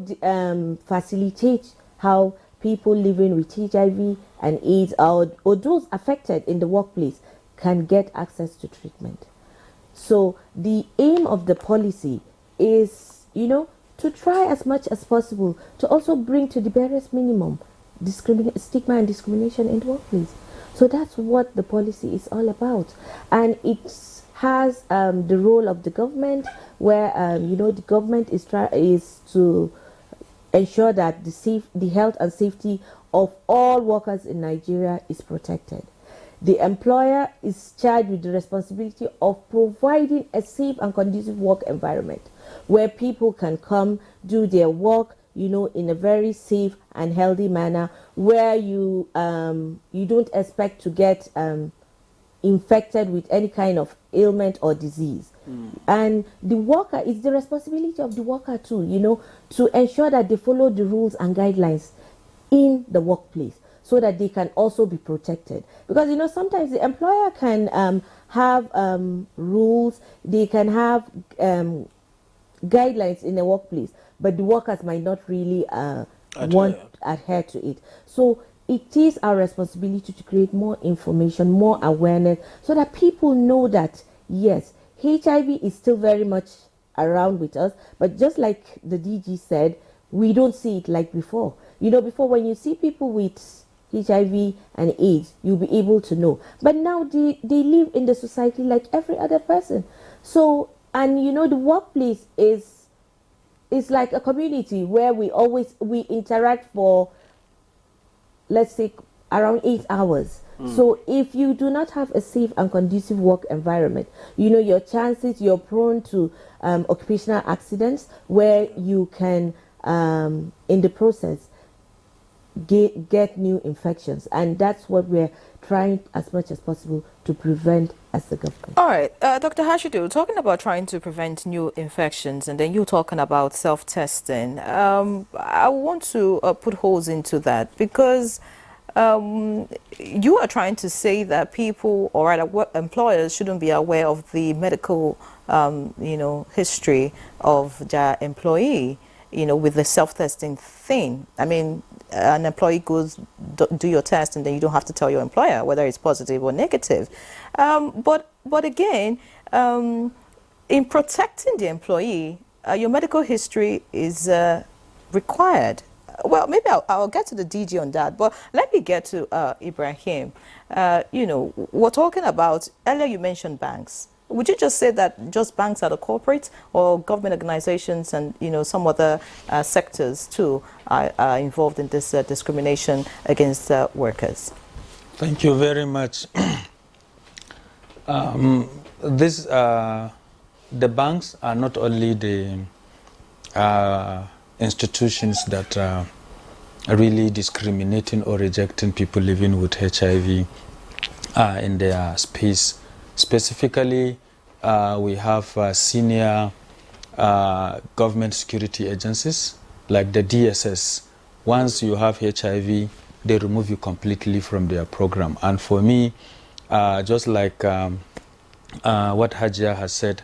facilitate how people living with HIV and AIDS or those affected in the workplace can get access to treatment. So the aim of the policy is, to try as much as possible to also bring to the barest minimum stigma and discrimination in the workplace. So that's what the policy is all about. And it has the role of the government, where, the government is to ensure that the health and safety of all workers in Nigeria is protected. The employer is charged with the responsibility of providing a safe and conducive work environment where people can come do their work, in a very safe and healthy manner, where you don't expect to get infected with any kind of ailment or disease. And the worker, it's the responsibility of the worker too, to ensure that they follow the rules and guidelines in the workplace, so that they can also be protected. Because sometimes the employer can have rules, they can have guidelines in the workplace, but the workers might not really adhere to it. So it is our responsibility to create more information, more awareness, so that people know that yes, HIV is still very much around with us, but just like the DG said, we don't see it like before. Before, when you see people with HIV and AIDS, you'll be able to know. But now they live in the society like every other person. So, and the workplace is like a community where we interact for, let's say, around 8 hours. So if you do not have a safe and conducive work environment, your chances, you're prone to occupational accidents, where you can, in the process, get new infections. And that's what we're trying as much as possible to prevent as the government. All right, Dr. Hashidu, talking about trying to prevent new infections, and then you talking about self-testing, I want to put holes into that, because you are trying to say that people, or rather employers, shouldn't be aware of the medical history of their employee, with the self-testing thing. I mean, an employee goes, do your test, and then you don't have to tell your employer whether it's positive or negative. But again, in protecting the employee, your medical history is required. well, maybe I'll get to the DG on that, but let me get to Ibrahim. You know, we're talking about, earlier you mentioned banks. Would you just say that just banks are the corporate, or government organizations and, you know, some other sectors too are involved in this discrimination against workers? Thank you very much. The banks are not only the institutions that are really discriminating or rejecting people living with HIV in their space. Specifically, we have senior government security agencies like the DSS. Once you have HIV, they remove you completely from their program. And for me, just like what Hajia has said,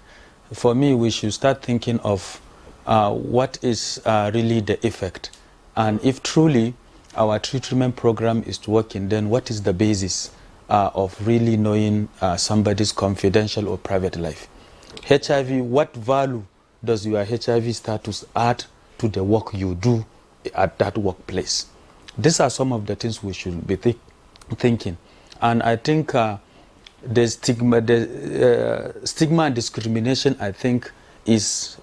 for me, we should start thinking of what is really the effect. And if truly our treatment program is working, then what is the basis of really knowing somebody's confidential or private life? HIV, what value does your HIV status add to the work you do at that workplace? These are some of the things we should be thinking. And I think the stigma and discrimination, I think, is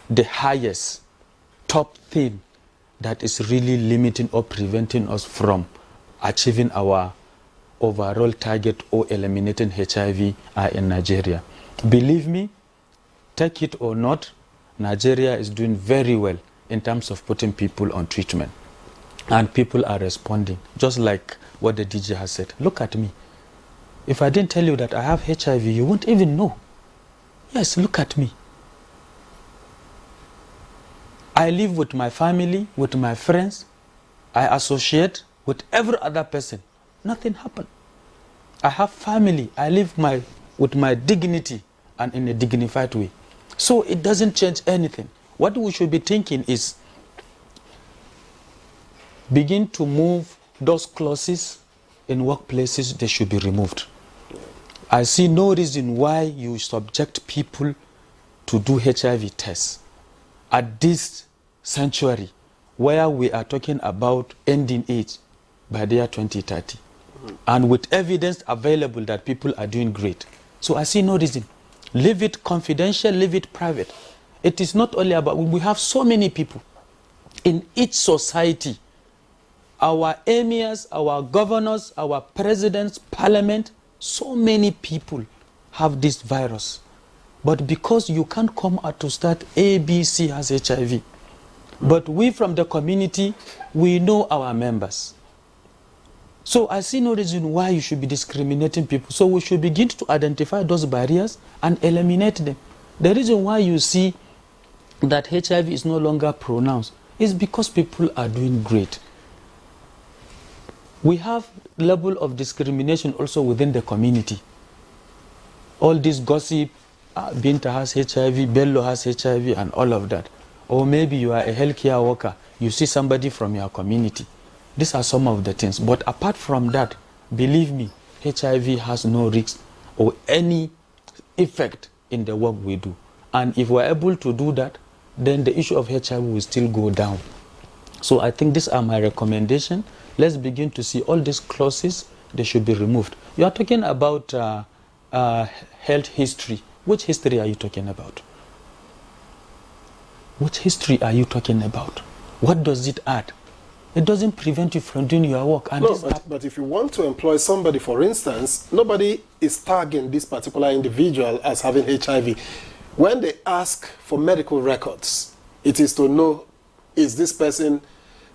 the highest top thing that is really limiting or preventing us from achieving our overall target or eliminating HIV in Nigeria. Believe me, take it or not, Nigeria is doing very well in terms of putting people on treatment. And people are responding, just like what the DJ has said. Look at me. If I didn't tell you that I have HIV, you won't even know. Yes, look at me. I live with my family, with my friends. I associate with every other person. Nothing happened. I have family. I live with my dignity and in a dignified way. So it doesn't change anything. What we should be thinking is begin to move those clauses in workplaces. They should be removed. I see no reason why you subject people to do HIV tests at this century, where we are talking about ending AIDS by the year 2030, and with evidence available that people are doing great. So I see no reason. Leave it confidential, leave it private. It is not only about, we have so many people in each society, our emirs, our governors, our presidents, parliament, so many people have this virus. But because you can't come out to start ABC has HIV. But we from the community, we know our members. So I see no reason why you should be discriminating people. So we should begin to identify those barriers and eliminate them. The reason why you see that HIV is no longer pronounced is because people are doing great. We have level of discrimination also within the community. All this gossip, Binta has HIV, Bello has HIV, and all of that. Or maybe you are a healthcare worker, you see somebody from your community. These are some of the things. But apart from that, believe me, HIV has no risk or any effect in the work we do. And if we're able to do that, then the issue of HIV will still go down. So I think these are my recommendations. Let's begin to see all these clauses, they should be removed. You are talking about health history. Which history are you talking about? Which history are you talking about? What does it add? It doesn't prevent you from doing your work. And no, but if you want to employ somebody, for instance, nobody is tagging this particular individual as having HIV. When they ask for medical records, it is to know, is this person,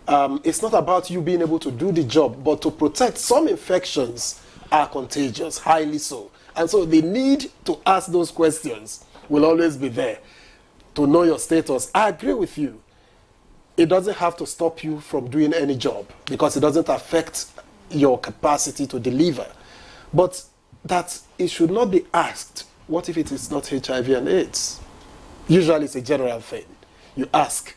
it's not about you being able to do the job, but to protect. Some infections are contagious, highly so. And so the need to ask those questions will always be there to know your status. I agree with you. It doesn't have to stop you from doing any job because it doesn't affect your capacity to deliver. But that it should not be asked, what if it is not HIV and AIDS? Usually it's a general thing. You ask,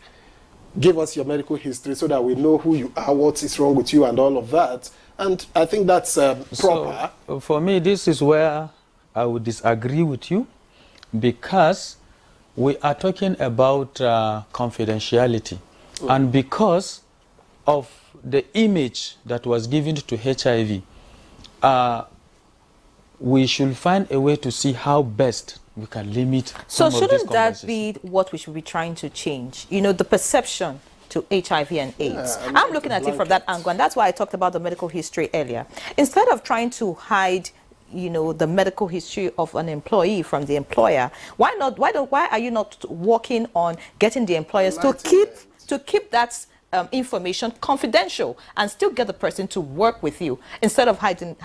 give us your medical history so that we know who you are, what is wrong with you and all of that. And I think that's proper. So, for me, this is where I would disagree with you because we are talking about confidentiality. And because of the image that was given to HIV, we should find a way to see how best we can limit So some of these shouldn't that conversations. be what we should be trying to change? You know, the perception to HIV and AIDS. Yeah, I'm looking at it from that angle, and that's why I talked about the medical history earlier. Instead of trying to hide, you know, the medical history of an employee from the employer, why are you not working on getting the employers to keep that information confidential and still get the person to work with you instead of hiding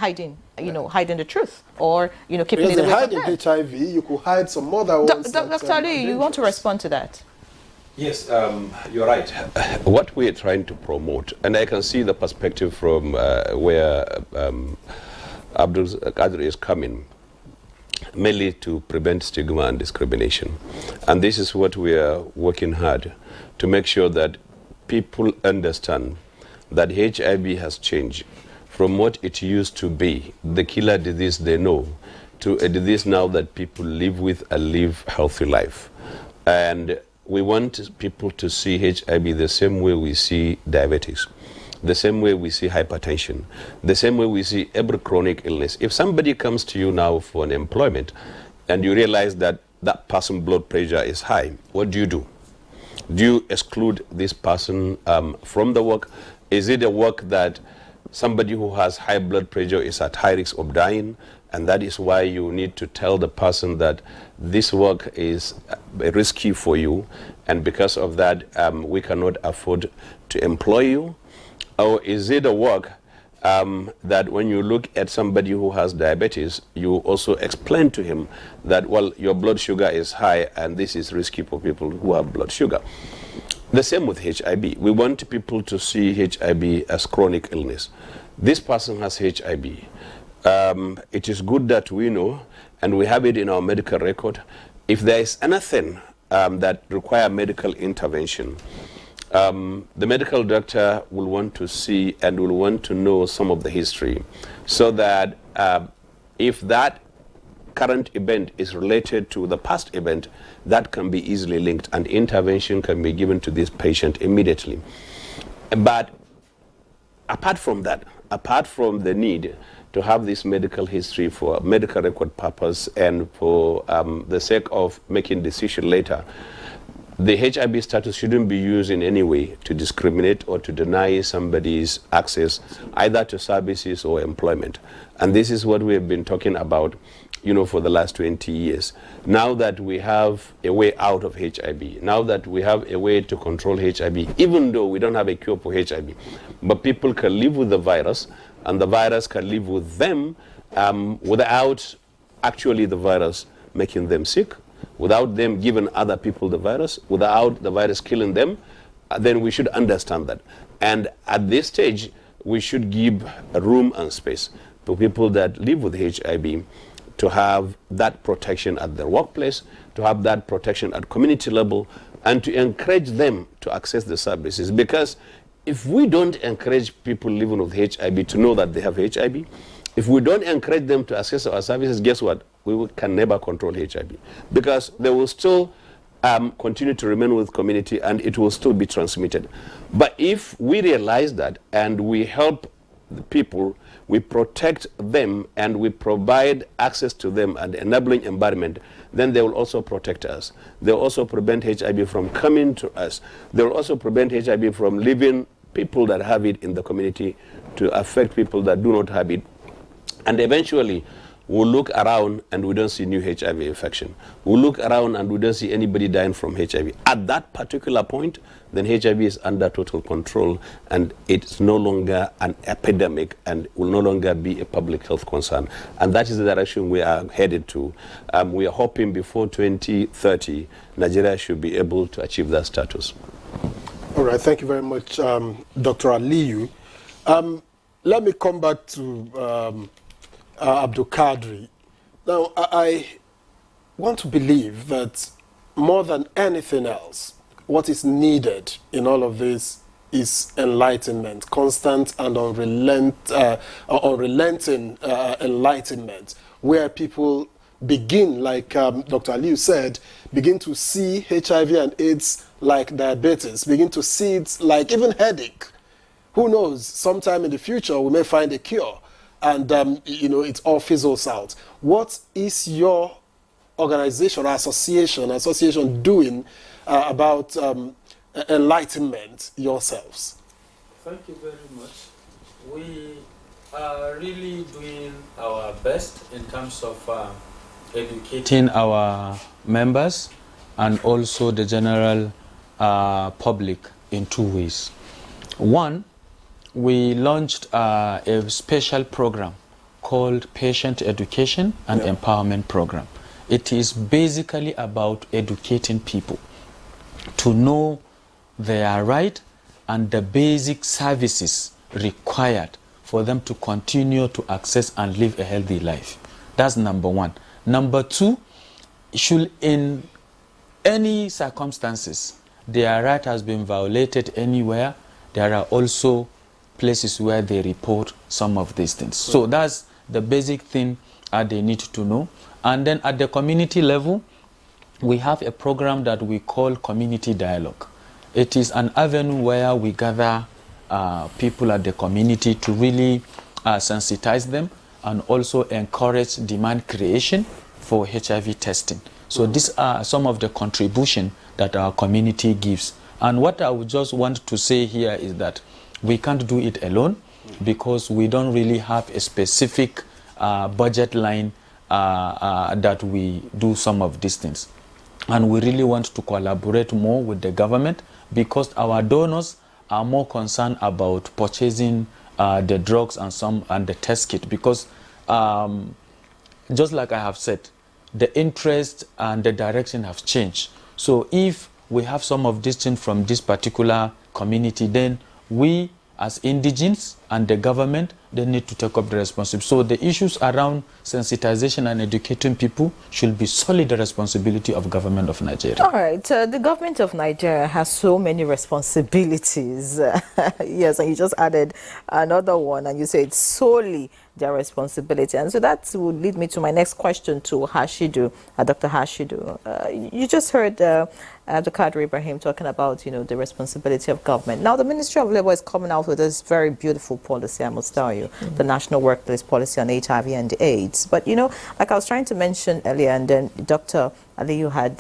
the truth, or keeping it away from them? Hiding HIV, you could hide some other ones. Dr. Ali, you want to respond to that? Yes, you're right. What we're trying to promote, and I can see the perspective from where Abdul Qadir is coming, mainly to prevent stigma and discrimination. And this is what we are working hard to make sure that people understand that HIV has changed from what it used to be, the killer disease they know, to a disease now that people live with and live healthy life. And we want people to see HIV the same way we see diabetes, the same way we see hypertension, the same way we see every chronic illness. If somebody comes to you now for an employment and you realize that that person's blood pressure is high, what do? Do you exclude this person from the work? Is it a work that somebody who has high blood pressure is at high risk of dying, and that is why you need to tell the person that this work is risky for you, and because of that we cannot afford to employ you? Or is it a work that when you look at somebody who has diabetes, you also explain to him that, well, your blood sugar is high and this is risky for people who have blood sugar? The same with HIV. We want people to see HIV as chronic illness. This person has HIV. It is good that we know, and we have it in our medical record. If there is anything that requires medical intervention, the medical doctor will want to see and will want to know some of the history, so that if that current event is related to the past event, that can be easily linked and intervention can be given to this patient immediately. But apart from that, apart from the need to have this medical history for medical record purpose and for the sake of making decision later, the HIV status shouldn't be used in any way to discriminate or to deny somebody's access either to services or employment. And this is what we have been talking about, for the last 20 years. Now that we have a way out of HIV, now that we have a way to control HIV, even though we don't have a cure for HIV, but people can live with the virus, and the virus can live with them without actually the virus making them sick, without them giving other people the virus, without the virus killing them, then we should understand that. And at this stage, we should give room and space for people that live with HIV to have that protection at their workplace, to have that protection at community level, and to encourage them to access the services. Because if we don't encourage people living with HIV to know that they have HIV, if we don't encourage them to access our services, guess what? We can never control HIV, because they will still continue to remain with community and it will still be transmitted. But if we realize that and we help the people, we protect them and we provide access to them and enabling environment, then they will also protect us. They will also prevent HIV from coming to us. They will also prevent HIV from leaving people that have it in the community to affect people that do not have it. And eventually, we'll look around and we don't see new HIV infection. We'll look around and we don't see anybody dying from HIV. At that particular point, then HIV is under total control and it's no longer an epidemic and will no longer be a public health concern. And that is the direction we are headed to. We are hoping before 2030, Nigeria should be able to achieve that status. All right, thank you very much, Dr. Aliyu. Let me come back to Abdul Qadir. Now, I want to believe that more than anything else, what is needed in all of this is enlightenment, constant and unrelenting enlightenment, where people begin, like Dr. Aliyu said, begin to see HIV and AIDS like diabetes, begin to see it like even headache. who knows, sometime in the future we may find a cure, and it all fizzles out. What is your organization or association doing about enlightenment yourselves? Thank you very much. We are really doing our best in terms of educating our members and also the general public in two ways. One, we launched a special program called Patient Education and Empowerment Program. It is basically about educating people to know their right and the basic services required for them to continue to access and live a healthy life. That's number one. Number two, should in any circumstances their right has been violated anywhere, there are also places where they report some of these things. So that's the basic thing they need to know. And then at the community level, we have a program that we call Community Dialogue. It is an avenue where we gather people at the community to really sensitize them and also encourage demand creation for HIV testing. So these are some of the contribution that our community gives. And what I would just want to say here is that we can't do it alone because we don't really have a specific budget line that we do some of these things. And we really want to collaborate more with the government because our donors are more concerned about purchasing the drugs and the test kit because just like I have said, the interest and the direction have changed. So if we have some of this thing from this particular community, then we as indigents and the government, they need to take up the responsibility. So the issues around sensitization and educating people should be solely the responsibility of government of Nigeria. All right, the government of Nigeria has so many responsibilities. Yes, and you just added another one, and you say it's solely their responsibility. And so that would lead me to my next question to Hashidu, Dr. Hashidu. You just heard Dr. Kadri Ibrahim talking about, the responsibility of government. Now, the Ministry of Labour is coming out with this very beautiful policy, I must tell you, the National Workplace Policy on HIV and AIDS. But, like I was trying to mention earlier, and then Dr. Aliyu had,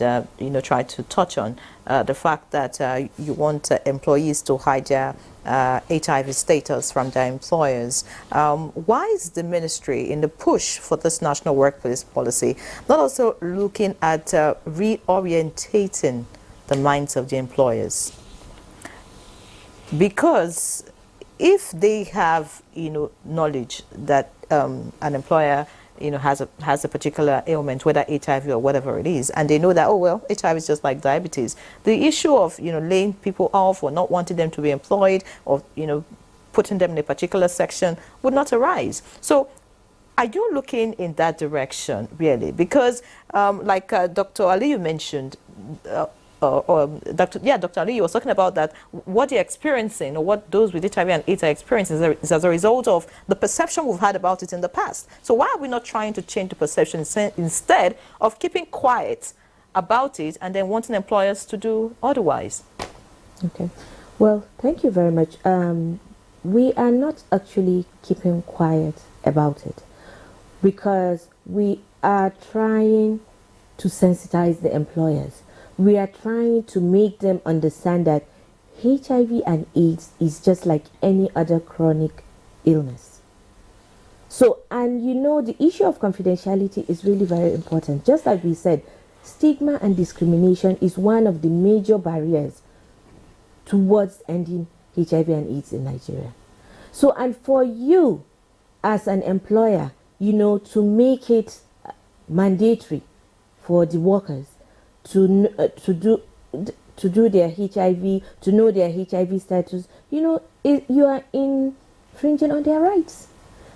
tried to touch on the fact that you want employees to hide their HIV status from their employers. Why is the ministry in the push for this national workplace policy not also looking at reorientating the minds of the employers? Because if they have knowledge that an employer has a particular ailment, whether HIV or whatever it is, and they know that, oh well, HIV is just like diabetes, the issue of laying people off or not wanting them to be employed or putting them in a particular section would not arise. So are you looking in that direction really? Because like Dr. Aliyu mentioned, Dr. Ali was talking about that what they're experiencing or what those with HIV and AIDS are experiencing is as a result of the perception we've had about it in the past. So why are we not trying to change the perception instead of keeping quiet about it and then wanting employers to do otherwise? Okay. Well, thank you very much. We are not actually keeping quiet about it because we are trying to sensitize the employers. We are trying to make them understand that HIV and AIDS is just like any other chronic illness. So, and the issue of confidentiality is really very important. Just like we said, stigma and discrimination is one of the major barriers towards ending HIV and AIDS in Nigeria. So, and for you as an employer, to make it mandatory for the workers to do their HIV, to know their HIV status, you are infringing on their rights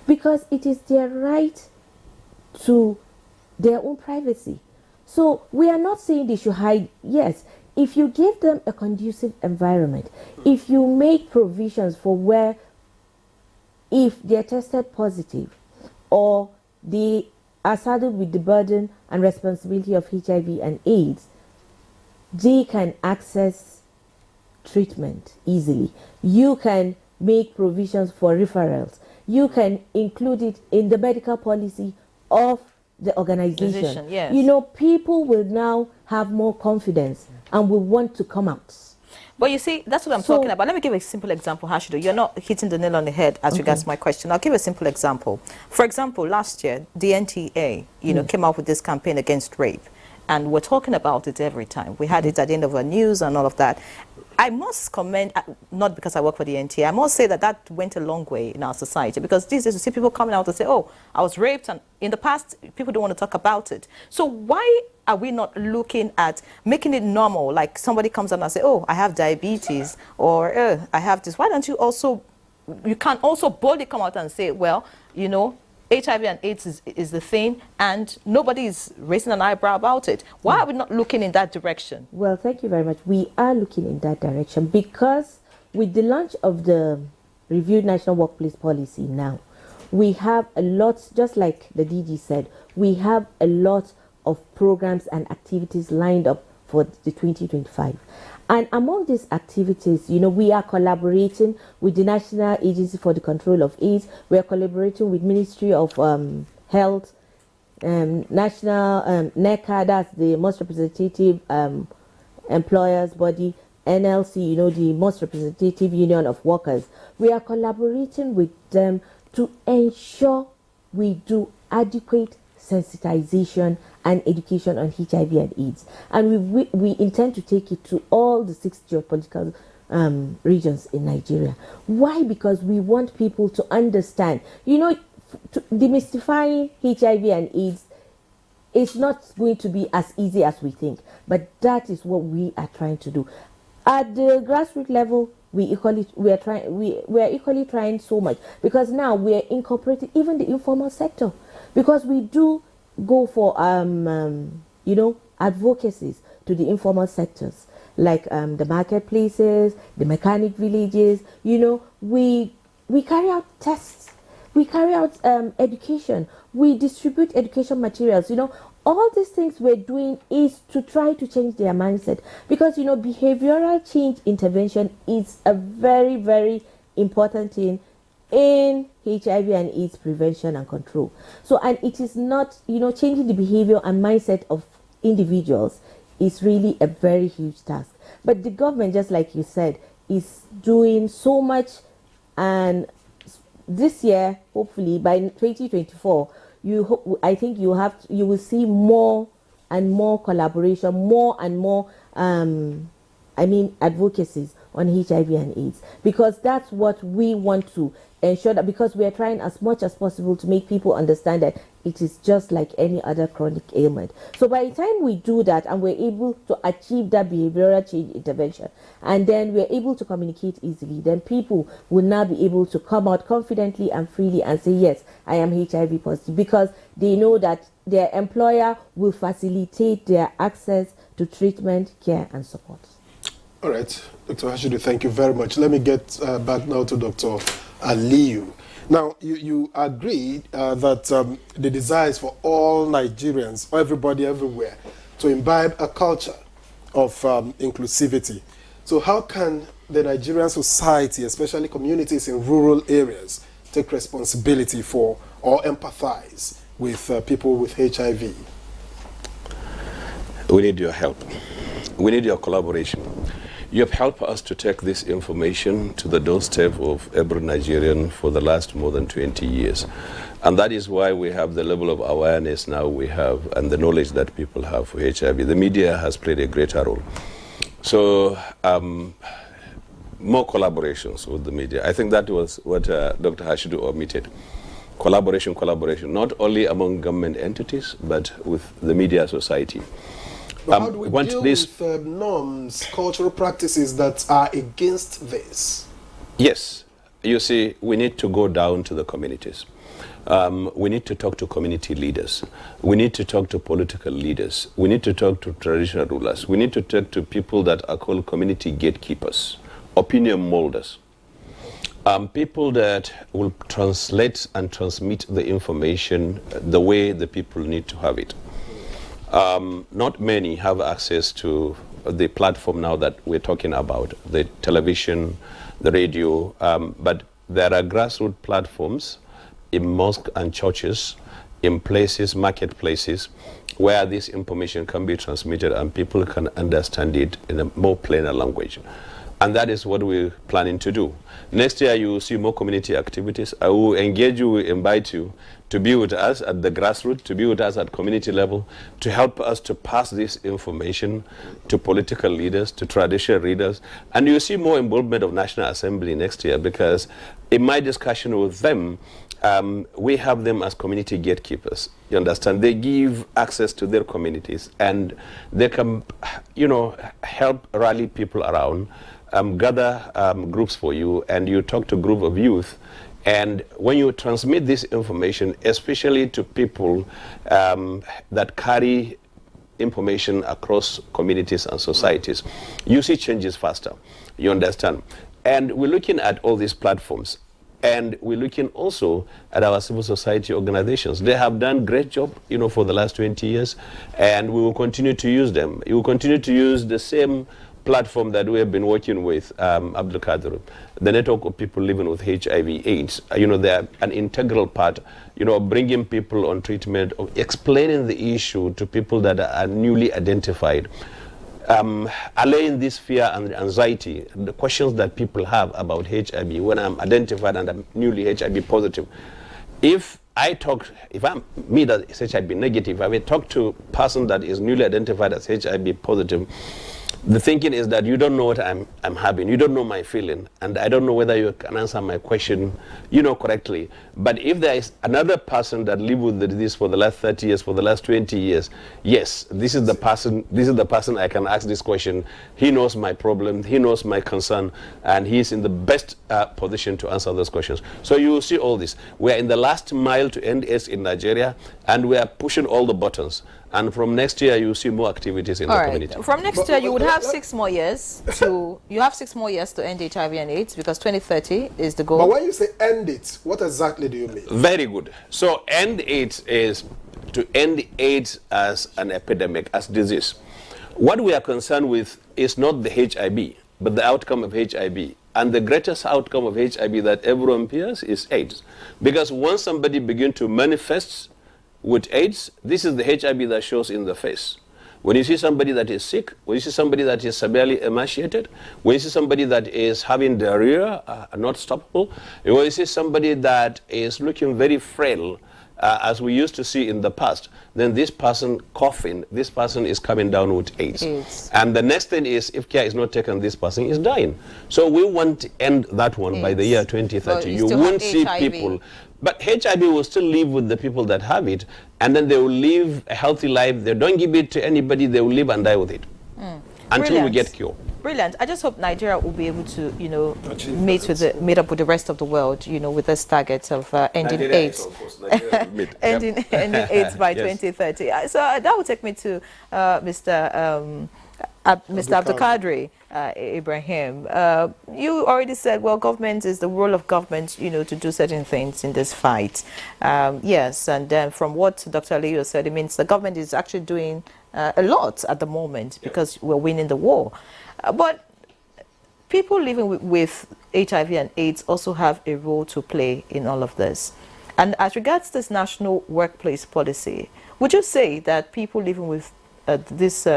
because it is their right to their own privacy. So we are not saying they should hide. Yes, if you give them a conducive environment, if you make provisions for where if they're tested positive or they are saddled with the burden and responsibility of HIV and AIDS, they can access treatment easily. You can make provisions for referrals. You can include it in the medical policy of the organization. Yes. You know, people will now have more confidence and will want to come out. But you see, that's what I'm talking about. Let me give a simple example, Hashido. You're not hitting the nail on the head as regards my question. I'll give a simple example. For example, last year, the NTA, came out with this campaign against rape. And we're talking about it every time. We had it at the end of our news and all of that. I must commend, not because I work for the NTA, I must say that that went a long way in our society, because these days you see people coming out and say, oh, I was raped, and in the past, people don't want to talk about it. So why are we not looking at making it normal? Like somebody comes out and say, oh, I have diabetes, or I have this. Why don't you also, you can also boldly come out and say, well, HIV and AIDS is the thing, and nobody is raising an eyebrow about it. Why are we not looking in that direction? Well, thank you very much. We are looking in that direction because with the launch of the reviewed National Workplace Policy now, we have a lot, just like the DG said, we have a lot of programs and activities lined up for the 2025. And among these activities, we are collaborating with the National Agency for the Control of AIDS. We are collaborating with Ministry of Health, National NECA, that's the most representative employers body, NLC, the most representative union of workers. We are collaborating with them to ensure we do adequate sensitization and education on HIV and AIDS. And we intend to take it to all the 6 geopolitical regions in Nigeria. Why? Because we want people to understand, demystifying HIV and AIDS is not going to be as easy as we think, but that is what we are trying to do. At the grassroots level, we are equally trying so much, because now we are incorporating even the informal sector, because we do go for advocacies to the informal sectors, like the marketplaces, the mechanic villages. We carry out tests, we carry out education, we distribute education materials. All these things we're doing is to try to change their mindset, because behavioral change intervention is a very, very important thing in HIV and AIDS prevention and control. So, and it is not, changing the behavior and mindset of individuals is really a very huge task. But the government, just like you said, is doing so much, and this year, hopefully by 2024, I think you will see more and more collaboration, more and more advocacies on HIV and AIDS, because that's what we want to ensure, that because we are trying as much as possible to make people understand that it is just like any other chronic ailment. So by the time we do that and we're able to achieve that behavioral change intervention, and then we're able to communicate easily, then people will now be able to come out confidently and freely and say, yes, I am HIV positive, because they know that their employer will facilitate their access to treatment, care, and support. All right, Dr. Hashidu, thank you very much. Let me get back now to Dr. Aliyu. Now, you agreed that the desire is for all Nigerians, everybody everywhere, to imbibe a culture of inclusivity. So how can the Nigerian society, especially communities in rural areas, take responsibility for or empathize with people with HIV? We need your help. We need your collaboration. You have helped us to take this information to the doorstep of every Nigerian for the last more than 20 years. And that is why we have the level of awareness now we have and the knowledge that people have for HIV. The media has played a greater role. So more collaborations with the media. I think that was what Dr. Hashidu omitted. Collaboration, not only among government entities, but with the media society. But how do we deal with norms, cultural practices that are against this? Yes. You see, we need to go down to the communities. We need to talk to community leaders. We need to talk to political leaders. We need to talk to traditional rulers. We need to talk to people that are called community gatekeepers, opinion molders, people that will translate and transmit the information the way the people need to have it. Not many have access to the platform now that we're talking about, the television, the radio, but there are grassroots platforms in mosques and churches, in places, marketplaces, where this information can be transmitted and people can understand it in a more plainer language. And that is what we're planning to do. Next year, you will see more community activities. I will engage you, invite you to be with us at the grassroots, to be with us at community level, to help us to pass this information to political leaders, to traditional leaders. And you'll see more involvement of National Assembly next year, because in my discussion with them, we have them as community gatekeepers. You understand? They give access to their communities, and they can, you know, help rally people around, gather groups for you, and you talk to a group of youth. And when you transmit this information, especially to people that carry information across communities and societies, you see changes faster. You understand? And we're looking at all these platforms. And we're looking also at our civil society organizations. They have done great job, you know, for the last 20 years, and we will continue to use them. We will continue to use the same platform that we have been working with, Abdul Qadir, the network of people living with HIV/AIDS. You know, they are an integral part, you know, bringing people on treatment, of explaining the issue to people that are newly identified. Allaying this fear and anxiety, the questions that people have about HIV when I'm identified and I'm newly HIV positive. If I'm me that is HIV negative, I will talk to a person that is newly identified as HIV positive. The thinking is that you don't know what I'm having, you don't know my feeling, and I don't know whether you can answer my question, you know, correctly. But if there is another person that lived with the disease for the last 30 years, for the last 20 years, yes, this is the person I can ask this question. He knows my problem, he knows my concern, and he's in the best position to answer those questions. So you will see all this. We're in the last mile to end AIDS in Nigeria, and we are pushing all the buttons. And from next year, you'll see more activities in the community. From next year, you would have 6 more years to end HIV and AIDS, because 2030 is the goal. But when you say end it, what exactly do you mean? Very good. So end AIDS is to end AIDS as an epidemic, as disease. What we are concerned with is not the HIV, but the outcome of HIV. And the greatest outcome of HIV that everyone fears is AIDS. Because once somebody begins to manifest with AIDS, this is the HIV that shows in the face. When you see somebody that is sick, when you see somebody that is severely emaciated, when you see somebody that is having diarrhea, not stoppable, when you see somebody that is looking very frail, as we used to see in the past, then this person coughing, this person is coming down with AIDS. And the next thing is, if care is not taken, this person is dying. So we want to end that one by the year 2030. You won't see people. But HIV will still live with the people that have it, and then they will live a healthy life. They don't give it to anybody, they will live and die with it until we get cured. Brilliant. I just hope Nigeria will be able to, you know, meet up with the rest of the world, you know, with this target of ending AIDS. ending AIDS by 2030. So that will take me to Mr. Abdul Qadir Ibrahim. You already said, well, government is the role of government, you know, to do certain things in this fight. Yes, and then from what Dr. Leo said, it means the government is actually doing a lot at the moment because we're winning the war. But people living with HIV and AIDS also have a role to play in all of this. And as regards this national workplace policy, would you say that people living with this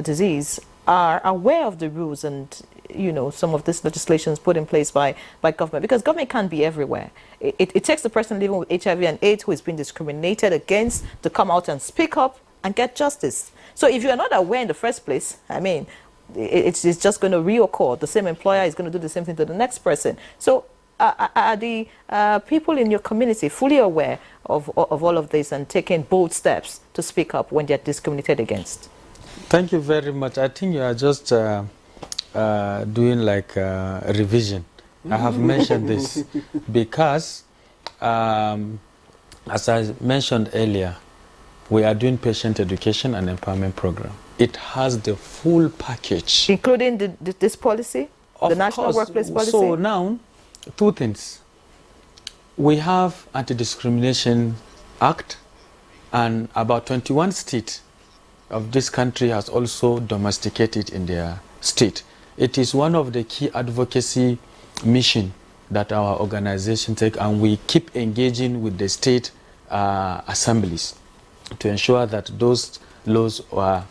disease are aware of the rules and, you know, some of this legislation is put in place by government? Because government can't be everywhere. It takes the person living with HIV and AIDS who is being discriminated against to come out and speak up and get justice. So if you are not aware in the first place, I mean, it's just going to reoccur. The same employer is going to do the same thing to the next person. So are the people in your community fully aware of all of this and taking bold steps to speak up when they're discriminated against? Thank you very much. I think you are just doing like a revision. I have mentioned this because, as I mentioned earlier, we are doing patient education and empowerment program. It has the full package. Including this policy? The National Workplace Policy? So now, 2 things. We have Anti-Discrimination Act, and about 21 states of this country has also domesticated in their state. It is one of the key advocacy mission that our organization take, and we keep engaging with the state assemblies to ensure that those laws are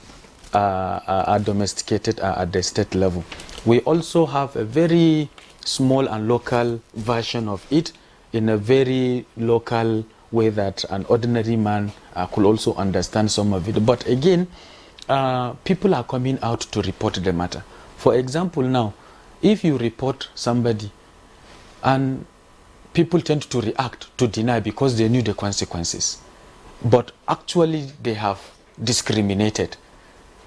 domesticated at the state level. We also have a very small and local version of it in a very local way that an ordinary man could also understand some of it. But again, people are coming out to report the matter. For example, now, if you report somebody and people tend to react, to deny because they knew the consequences, but actually they have discriminated.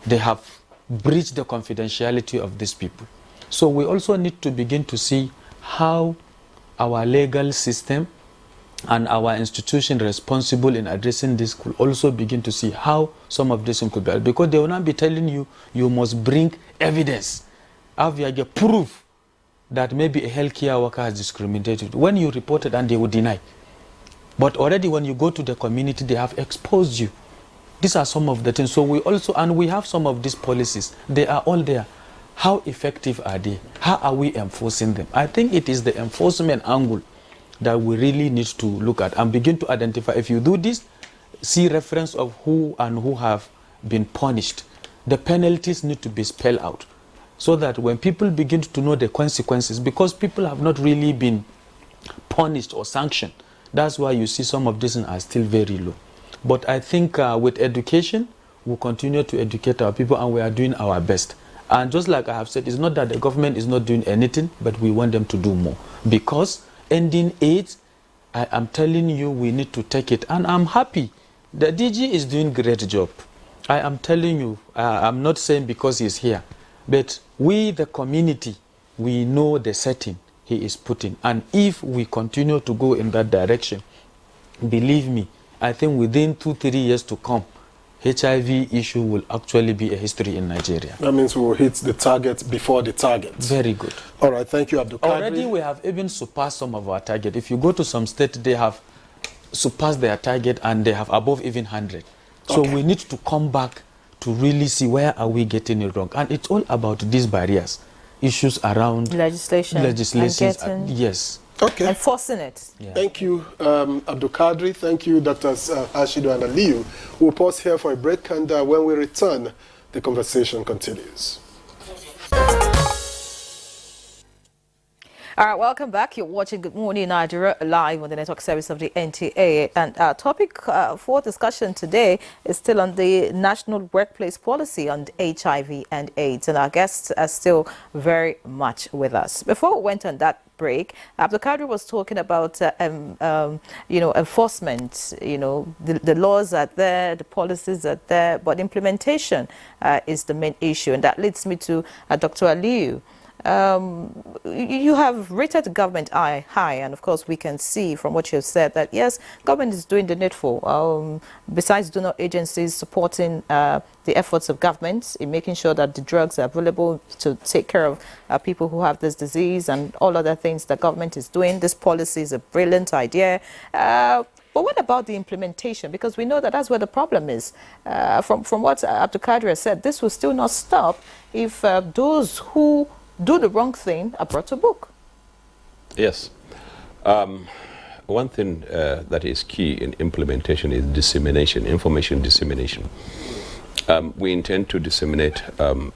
They have breached the confidentiality of these people. So we also need to begin to see how our legal system and our institution responsible in addressing this could also begin to see how some of this could be, because they will not be telling you, you must bring evidence, have you proof that maybe a healthcare worker has discriminated. When you report it, and they will deny. But already when you go to the community, they have exposed you. These are some of the things. So we also, and we have some of these policies, they are all there. How effective are they? How are we enforcing them? I think it is the enforcement angle that we really need to look at and begin to identify. If you do this, see reference of who and who have been punished. The penalties need to be spelled out so that when people begin to know the consequences, because people have not really been punished or sanctioned, that's why you see some of these are still very low. But I think with education, we'll continue to educate our people, and we are doing our best. And just like I have said, it's not that the government is not doing anything, but we want them to do more. Because ending AIDS, I am telling you, we need to take it. And I'm happy. The DG is doing a great job. I am telling you, I'm not saying because he's here, but we, the community, we know the setting he is putting. And if we continue to go in that direction, believe me, I think within 2-3 years to come, HIV issue will actually be a history in Nigeria. That means we will hit the target before the target. Very good. All right, thank you, Abdul Kadri. Already we have even surpassed some of our target. If you go to some states, they have surpassed their target and they have above even 100. So we need to come back to really see where are we getting it wrong. And it's all about these barriers, issues around legislation. Yes. Okay. Enforcing it. Yeah. Thank you, Abdul Kadri. Thank you, Drs. Ashido and Aliyu. We'll pause here for a break, and when we return, the conversation continues. All right, welcome back. You're watching Good Morning Nigeria live on the network service of the NTA. And our topic for discussion today is still on the National Workplace Policy on HIV and AIDS. And our guests are still very much with us. Before we went on that break, Abdul Kadri was talking about, enforcement. The laws are there, the policies are there, but implementation is the main issue. And that leads me to Dr. Aliyu. You have rated the government high, and of course we can see from what you've said that yes, government is doing the needful. Besides donor agencies supporting the efforts of government in making sure that the drugs are available to take care of people who have this disease and all other things that government is doing. This policy is a brilliant idea. But what about the implementation? Because we know that that's where the problem is. From what Abdul Kadri said, this will still not stop if those who do the wrong thing are brought to book. Yes. One thing that is key in implementation is dissemination, information dissemination. We intend to disseminate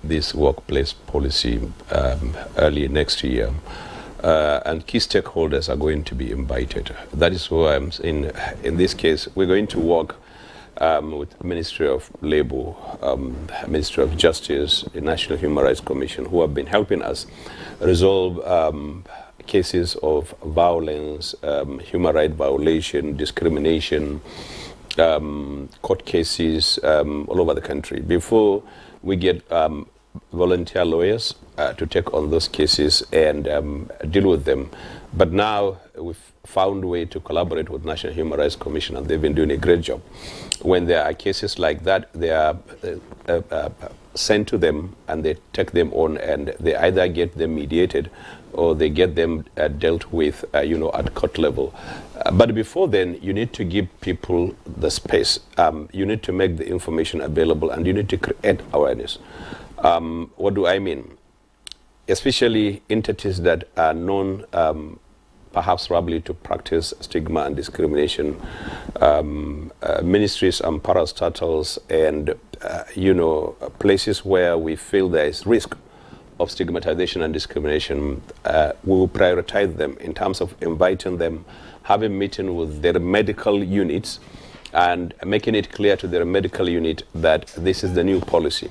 this workplace policy early next year, and key stakeholders are going to be invited. That is why I'm in this case, we're going to work with Ministry of Labor, Ministry of Justice, the National Human Rights Commission, who have been helping us resolve cases of violence, human rights violation, discrimination, court cases all over the country. Before we get volunteer lawyers to take on those cases and deal with them. But now we've found a way to collaborate with National Human Rights Commission, and they've been doing a great job. When there are cases like that, they are sent to them and they take them on, and they either get them mediated or they get them dealt with at court level. But before then, you need to give people the space. You need to make the information available, and you need to create awareness. What do I mean? especially entities that are known perhaps probably to practice stigma and discrimination, ministries and parastatals, and places where we feel there is risk of stigmatization and discrimination, we will prioritize them in terms of inviting them, having a meeting with their medical units, and making it clear to their medical unit that this is the new policy.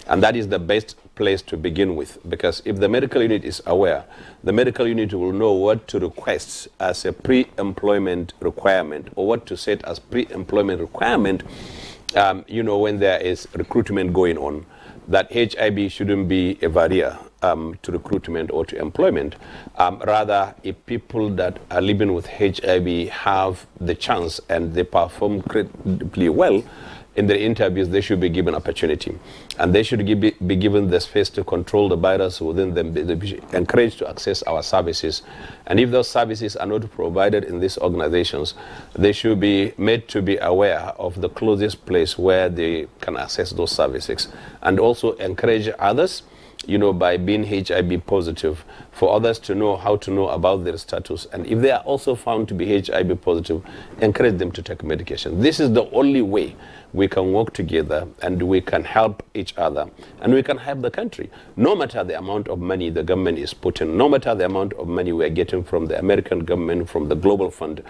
And that is the best place to begin with, because if the medical unit is aware, the medical unit will know what to request as a pre-employment requirement, or what to set as pre-employment requirement, when there is recruitment going on, that HIV shouldn't be a barrier to recruitment or to employment. Rather, if people that are living with HIV have the chance and they perform incredibly well in their interviews, they should be given opportunity. And they should be given the space to control the virus within them. They be encouraged to access our services. And if those services are not provided in these organizations, they should be made to be aware of the closest place where they can access those services. And also encourage others, by being HIV positive, for others to know how to know about their status. And if they are also found to be HIV positive, encourage them to take medication. This is the only way we can work together, and we can help each other, and we can help the country. No matter the amount of money the government is putting, no matter the amount of money we are getting from the American government, from the Global Fund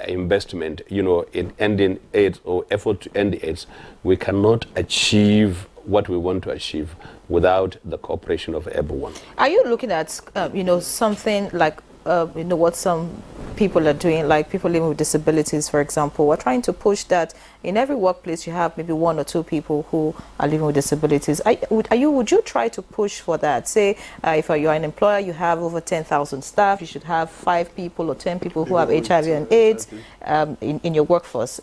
investment, in ending AIDS or effort to end AIDS, we cannot achieve what we want to achieve without the cooperation of everyone. Are you looking at, something like, what some people are doing, like people living with disabilities, for example? We're trying to push that in every workplace you have maybe 1 or 2 people who are living with disabilities. Would you try to push for that? Say, if you're an employer, you have over 10,000 staff, you should have 5 people or 10 people who have HIV and AIDS in your workforce.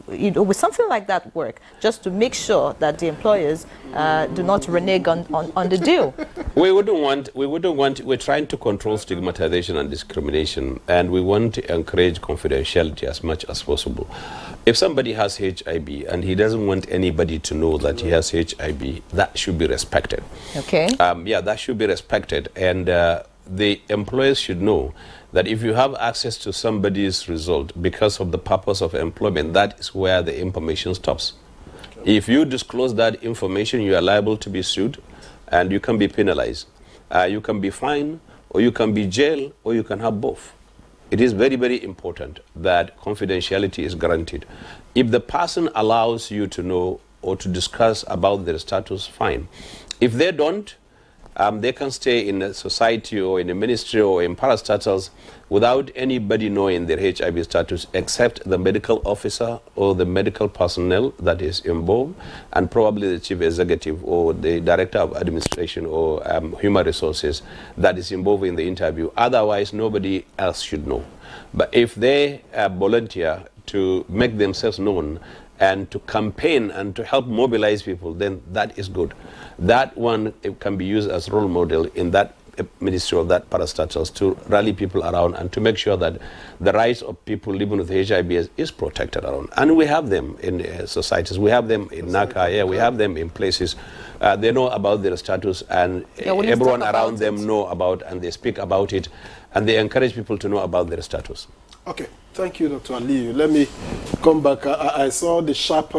With something like that work, just to make sure that the employers do not renege on the deal. We're trying to control stigmatization and discrimination, and we want to encourage confidentiality as much as possible. If somebody has HIV and he doesn't want anybody to know that he has HIV, that should be respected. Okay. That should be respected, and the employers should know that if you have access to somebody's result because of the purpose of employment, that is where the information stops. Okay. If you disclose that information, you are liable to be sued, and you can be penalized. You can be fined, or you can be jailed, or you can have both. It is very, very important that confidentiality is guaranteed. If the person allows you to know or to discuss about their status, fine. If they don't, they can stay in a society or in a ministry or in parastatals without anybody knowing their HIV status except the medical officer or the medical personnel that is involved, and probably the chief executive or the director of administration or human resources that is involved in the interview. Otherwise, nobody else should know. But if they volunteer to make themselves known and to campaign and to help mobilize people, then that is good. That one, it can be used as role model in that ministry of that parastatals to rally people around and to make sure that the rights of people living with HIV is protected around. And we have them in societies. We have them in NACA, we have them in places. They know about their status, and everyone around them know about, and they speak about it, and they encourage people to know about their status. Okay, thank you, Dr. Aliyu. Let me come back. I saw the sharp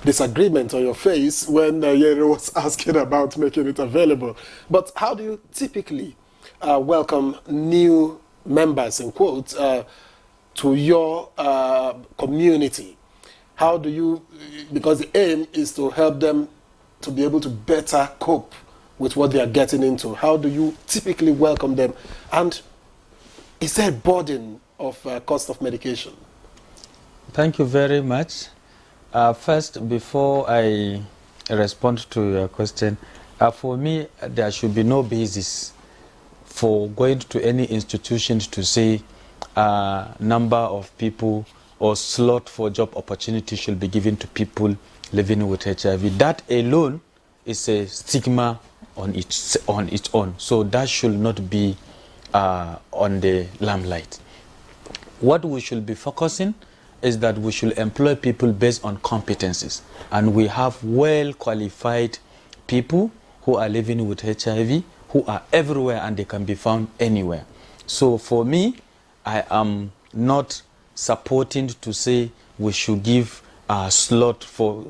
disagreement on your face when Yeri was asking about making it available. But how do you typically welcome new members, in quotes, to your community? How do you, because the aim is to help them to be able to better cope with what they are getting into. How do you typically welcome them? And is there a burden of cost of medication? Thank you very much. First, before I respond to your question, for me, there should be no basis for going to any institutions to say number of people or slot for job opportunity should be given to people living with HIV. That alone is a stigma on its own. So that should not be on the limelight. What we should be focusing is that we should employ people based on competencies. And we have well-qualified people who are living with HIV, who are everywhere and they can be found anywhere. So for me, I am not supporting to say we should give a slot for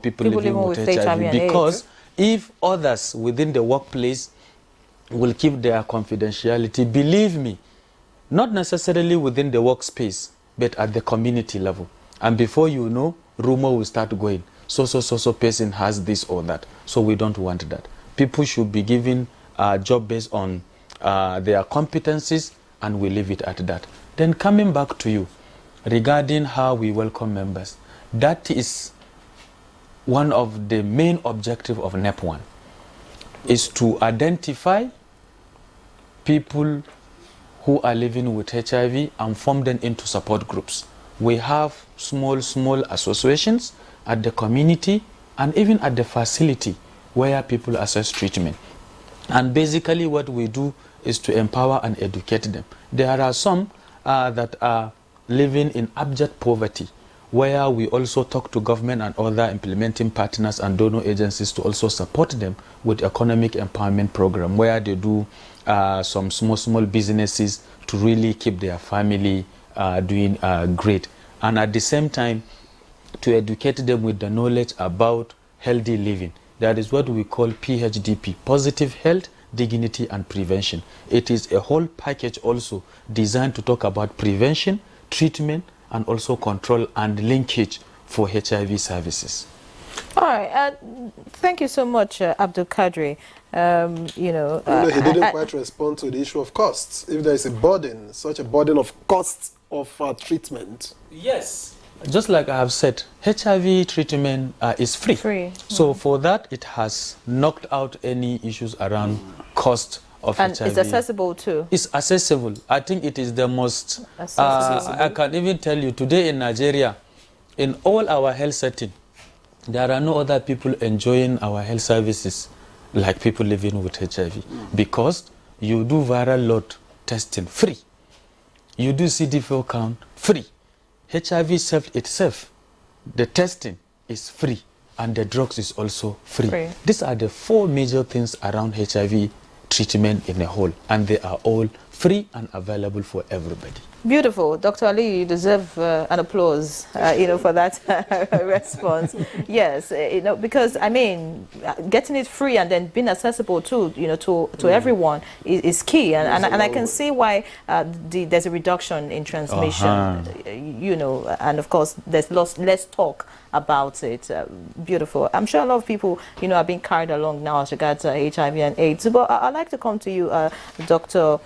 people living with HIV, because if others within the workplace will keep their confidentiality, believe me, not necessarily within the workspace, but at the community level. And before you know, rumor will start going. So person has this or that. So we don't want that. People should be given a job based on their competencies, and we leave it at that. Then coming back to you, regarding how we welcome members, that is one of the main objectives of NEP1, is to identify people who are living with HIV and form them into support groups. We have small associations at the community and even at the facility where people access treatment. And basically what we do is to empower and educate them. There are some that are living in abject poverty, where we also talk to government and other implementing partners and donor agencies to also support them with economic empowerment program, where they do some small businesses to really keep their family doing great. And at the same time, to educate them with the knowledge about healthy living. That is what we call PHDP, Positive Health, Dignity and Prevention. It is a whole package also designed to talk about prevention, treatment, and also control and linkage for HIV services. All right. Thank you so much, Abdul Kadri. He didn't quite respond to the issue of costs. If there is a burden, such a burden of costs of treatment. Yes. Just like I have said, HIV treatment is free. So for that, it has knocked out any issues around cost of and HIV. It's accessible too. It's accessible. I think it is the most, I can even tell you, today in Nigeria, in all our health settings, there are no other people enjoying our health services like people living with HIV, because you do viral load testing free. You do CD4 count free. HIV itself, the testing is free, and the drugs is also free. These are the 4 major things around HIV treatment in a whole, and they are all free and available for everybody. Beautiful. Dr. Ali, you deserve an applause, for that response. Yes, because, I mean, getting it free and then being accessible to everyone is key. And I can see why there's a reduction in transmission, and of course, there's less talk about it. Beautiful. I'm sure a lot of people, are being carried along now as regards HIV and AIDS. But I'd like to come to you, Dr.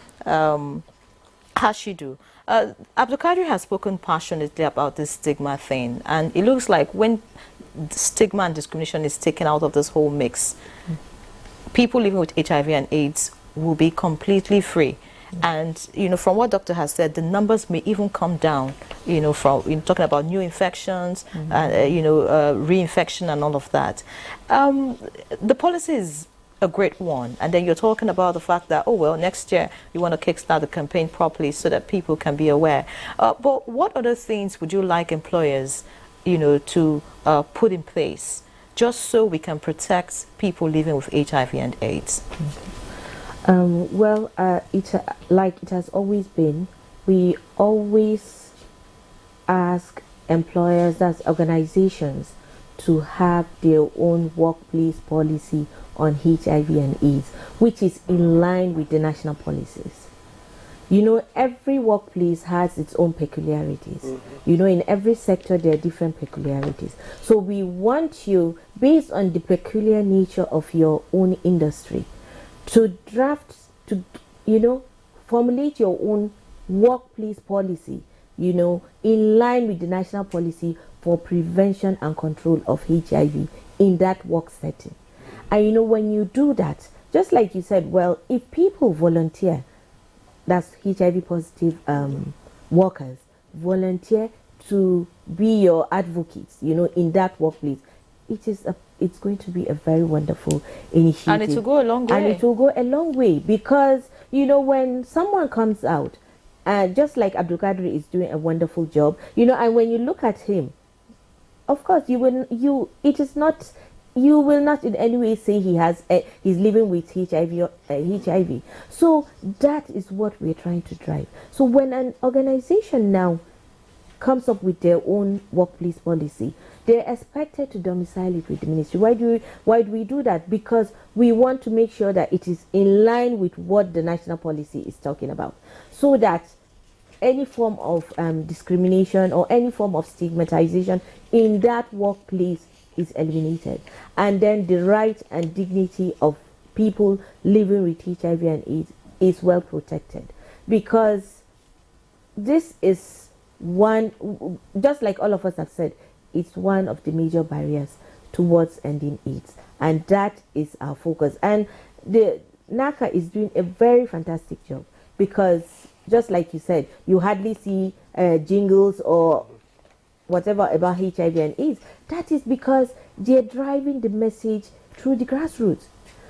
Hashidu. Abdul Kadri has spoken passionately about this stigma thing, and it looks like when stigma and discrimination is taken out of this whole mix, people living with HIV and AIDS will be completely free. And from what doctor has said, the numbers may even come down. From talking about new infections, reinfection and all of that. The policy is a great one, and then you're talking about the fact that, oh well, next year you want to kickstart the campaign properly so that people can be aware. But what other things would you like employers, to put in place just so we can protect people living with HIV and AIDS? Like it has always been, we always ask employers, that's organizations, to have their own workplace policy on HIV and AIDS, which is in line with the national policies. Every workplace has its own peculiarities. In every sector there are different peculiarities. So we want you, based on the peculiar nature of your own industry, to formulate your own workplace policy, in line with the national policy for prevention and control of HIV in that work setting. And when you do that, just like you said, well, if people volunteer, that's HIV positive workers, volunteer to be your advocates, in that workplace, it's going to be a very wonderful initiative. And it will go a long way. And it will go a long way, because, when someone comes out, just like Abdul Kadri is doing a wonderful job, and when you look at him, of course, it is not you will not in any way say he's living with HIV. So that is what we're trying to drive. So when an organization now comes up with their own workplace policy, they're expected to domicile it with the ministry. Why do we do that? Because we want to make sure that it is in line with what the national policy is talking about, so that any form of discrimination or any form of stigmatization in that workplace is eliminated, and then the right and dignity of people living with HIV and AIDS is well protected. Because this is one, just like all of us have said, it's one of the major barriers towards ending AIDS, and that is our focus. And the NACA is doing a very fantastic job, because just like you said, you hardly see jingles or whatever about HIV and AIDS. That is because they're driving the message through the grassroots.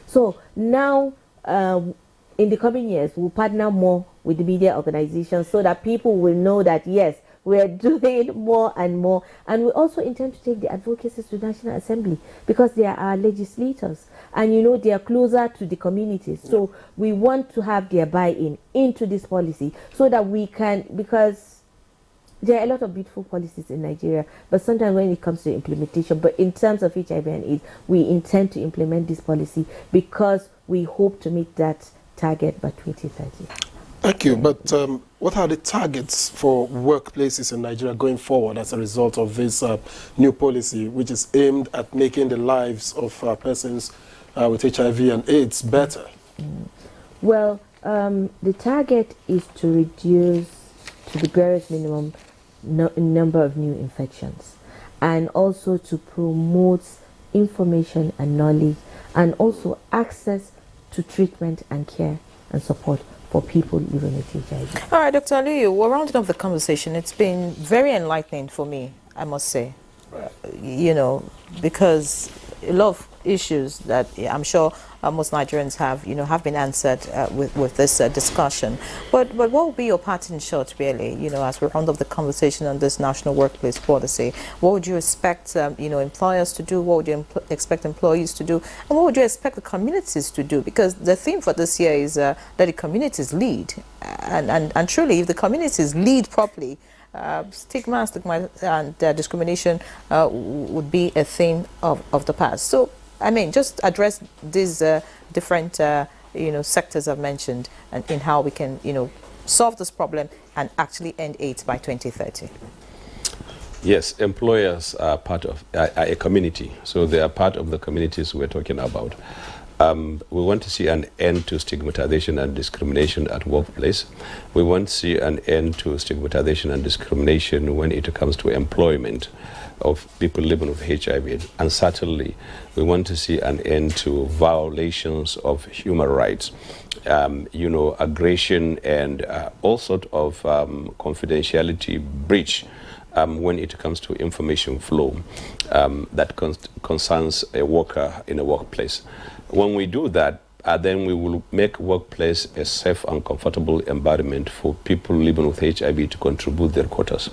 So now, in the coming years, we'll partner more with the media organizations so that people will know that, yes, we're doing more and more. And we also intend to take the advocacies to the National Assembly, because they are our legislators. And you know, they are closer to the communities. So we want to have their buy-in into this policy so that we can, because there are a lot of beautiful policies in Nigeria, but sometimes when it comes to implementation, but in terms of HIV and AIDS, we intend to implement this policy because we hope to meet that target by 2030. Thank you. But what are the targets for workplaces in Nigeria going forward as a result of this new policy, which is aimed at making the lives of persons with HIV and AIDS better? Well, the target is to reduce to the barest minimum number of new infections, and also to promote information and knowledge, and also access to treatment and care and support for people living with HIV. All right, Dr. Aliyu, we're rounding up the conversation. It's been very enlightening for me, I must say. You know, because a lot of issues that I'm sure most Nigerians have, have been answered with this discussion. But what will be your parting shot, really, as we round up the conversation on this national workplace policy? What would you expect, employers to do? What would you expect employees to do? And what would you expect the communities to do? Because the theme for this year is that the communities lead. And truly, if the communities lead properly, stigma and discrimination would be a thing of the past. So, I mean, just address these different, sectors I've mentioned, and in how we can, solve this problem and actually end AIDS by 2030. Yes, employers are part of a community, so they are part of the communities we're talking about. We want to see an end to stigmatization and discrimination at workplace. We want to see an end to stigmatization and discrimination when it comes to employment of people living with HIV. And certainly, we want to see an end to violations of human rights, aggression and all sorts of confidentiality breach when it comes to information flow that concerns a worker in a workplace. When we do that, then we will make workplace a safe and comfortable environment for people living with HIV to contribute their quotas.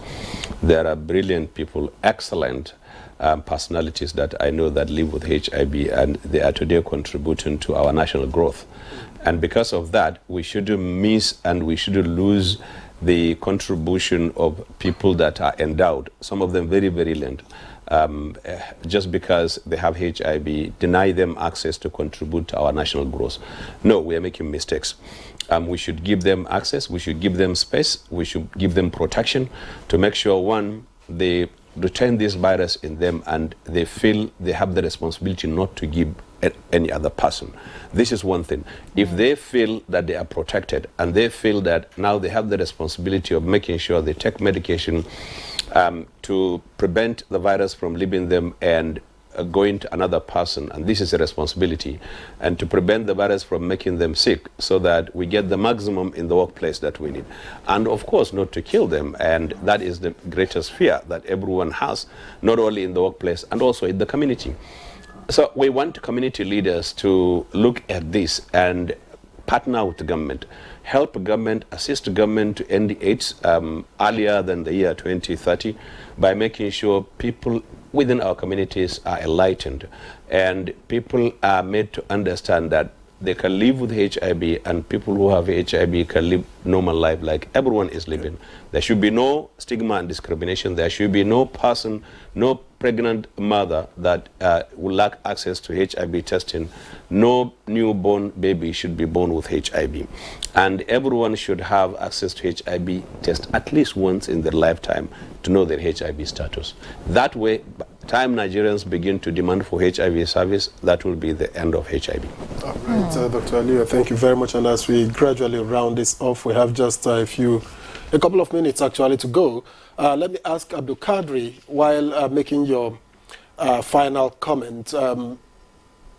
There are brilliant people, excellent personalities that I know that live with HIV, and they are today contributing to our national growth. And because of that, we shouldn't miss and we shouldn't lose the contribution of people that are endowed, some of them very, very late. Just because they have HIV, deny them access to contribute to our national growth. No, we are making mistakes. We should give them access, we should give them space, we should give them protection to make sure, one, they retain this virus in them and they feel they have the responsibility not to give any other person. This is one thing. If they feel that they are protected and they feel that now they have the responsibility of making sure they take medication to prevent the virus from leaving them and going to another person, and this is a responsibility, and to prevent the virus from making them sick so that we get the maximum in the workplace that we need. And of course, not to kill them, and that is the greatest fear that everyone has, not only in the workplace and also in the community. So we want community leaders to look at this and partner with the government, help government, assist government to end AIDS earlier than the year 2030 by making sure people within our communities are enlightened, and people are made to understand that they can live with HIV, and people who have HIV can live normal life like everyone is living. There should be no stigma and discrimination. There should be no person, no pregnant mother that will lack access to HIV testing. No newborn baby should be born with HIV. And everyone should have access to HIV test at least once in their lifetime to know their HIV status. That way, by the time Nigerians begin to demand for HIV service, that will be the end of HIV. All right, Dr. Aliyu, thank you very much. And as we gradually round this off, we have just a couple of minutes actually to go. Let me ask Abdul Kadri, while making your final comment,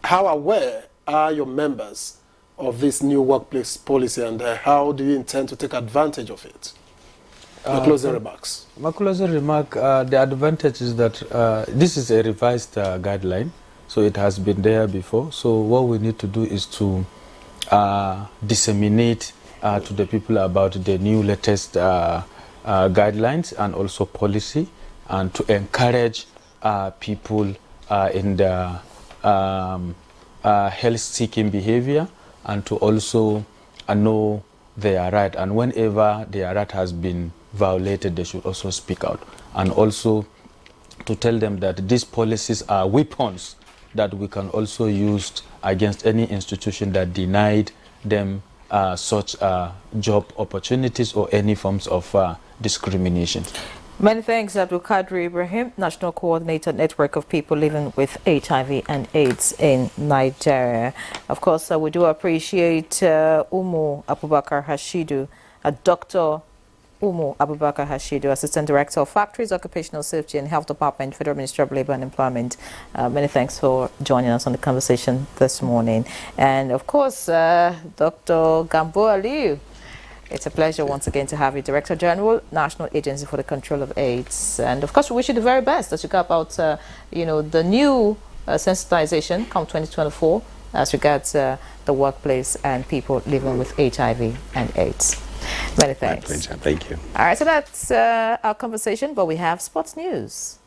how aware are your members of this new workplace policy, and how do you intend to take advantage of it? Your closing remarks. My closing remark, the advantage is that this is a revised guideline, so it has been there before. So what we need to do is to disseminate to the people about the new latest guidelines and also policy, and to encourage people in the health-seeking behavior, and to also know their right. And whenever their right has been violated, they should also speak out. And also to tell them that these policies are weapons that we can also use against any institution that denied them such job opportunities or any forms of discrimination. Many thanks, Abdul Kadri Ibrahim, National Coordinator Network of People Living with HIV and AIDS in Nigeria. Of course, we do appreciate Umu Abubakar Hashidu, Dr. Umu Abubakar Hashidu, Assistant Director of Factories, Occupational Safety and Health Department, Federal Ministry of Labor and Employment. Many thanks for joining us on the conversation this morning. And of course, Dr. Gambo Aliyu, it's a pleasure once again to have you, Director General, National Agency for the Control of AIDS. And of course, we wish you the very best as you go about, the new sensitization come 2024 as regards the workplace and people living with HIV and AIDS. Many thanks. My pleasure. Thank you. All right, so that's our conversation, but we have sports news.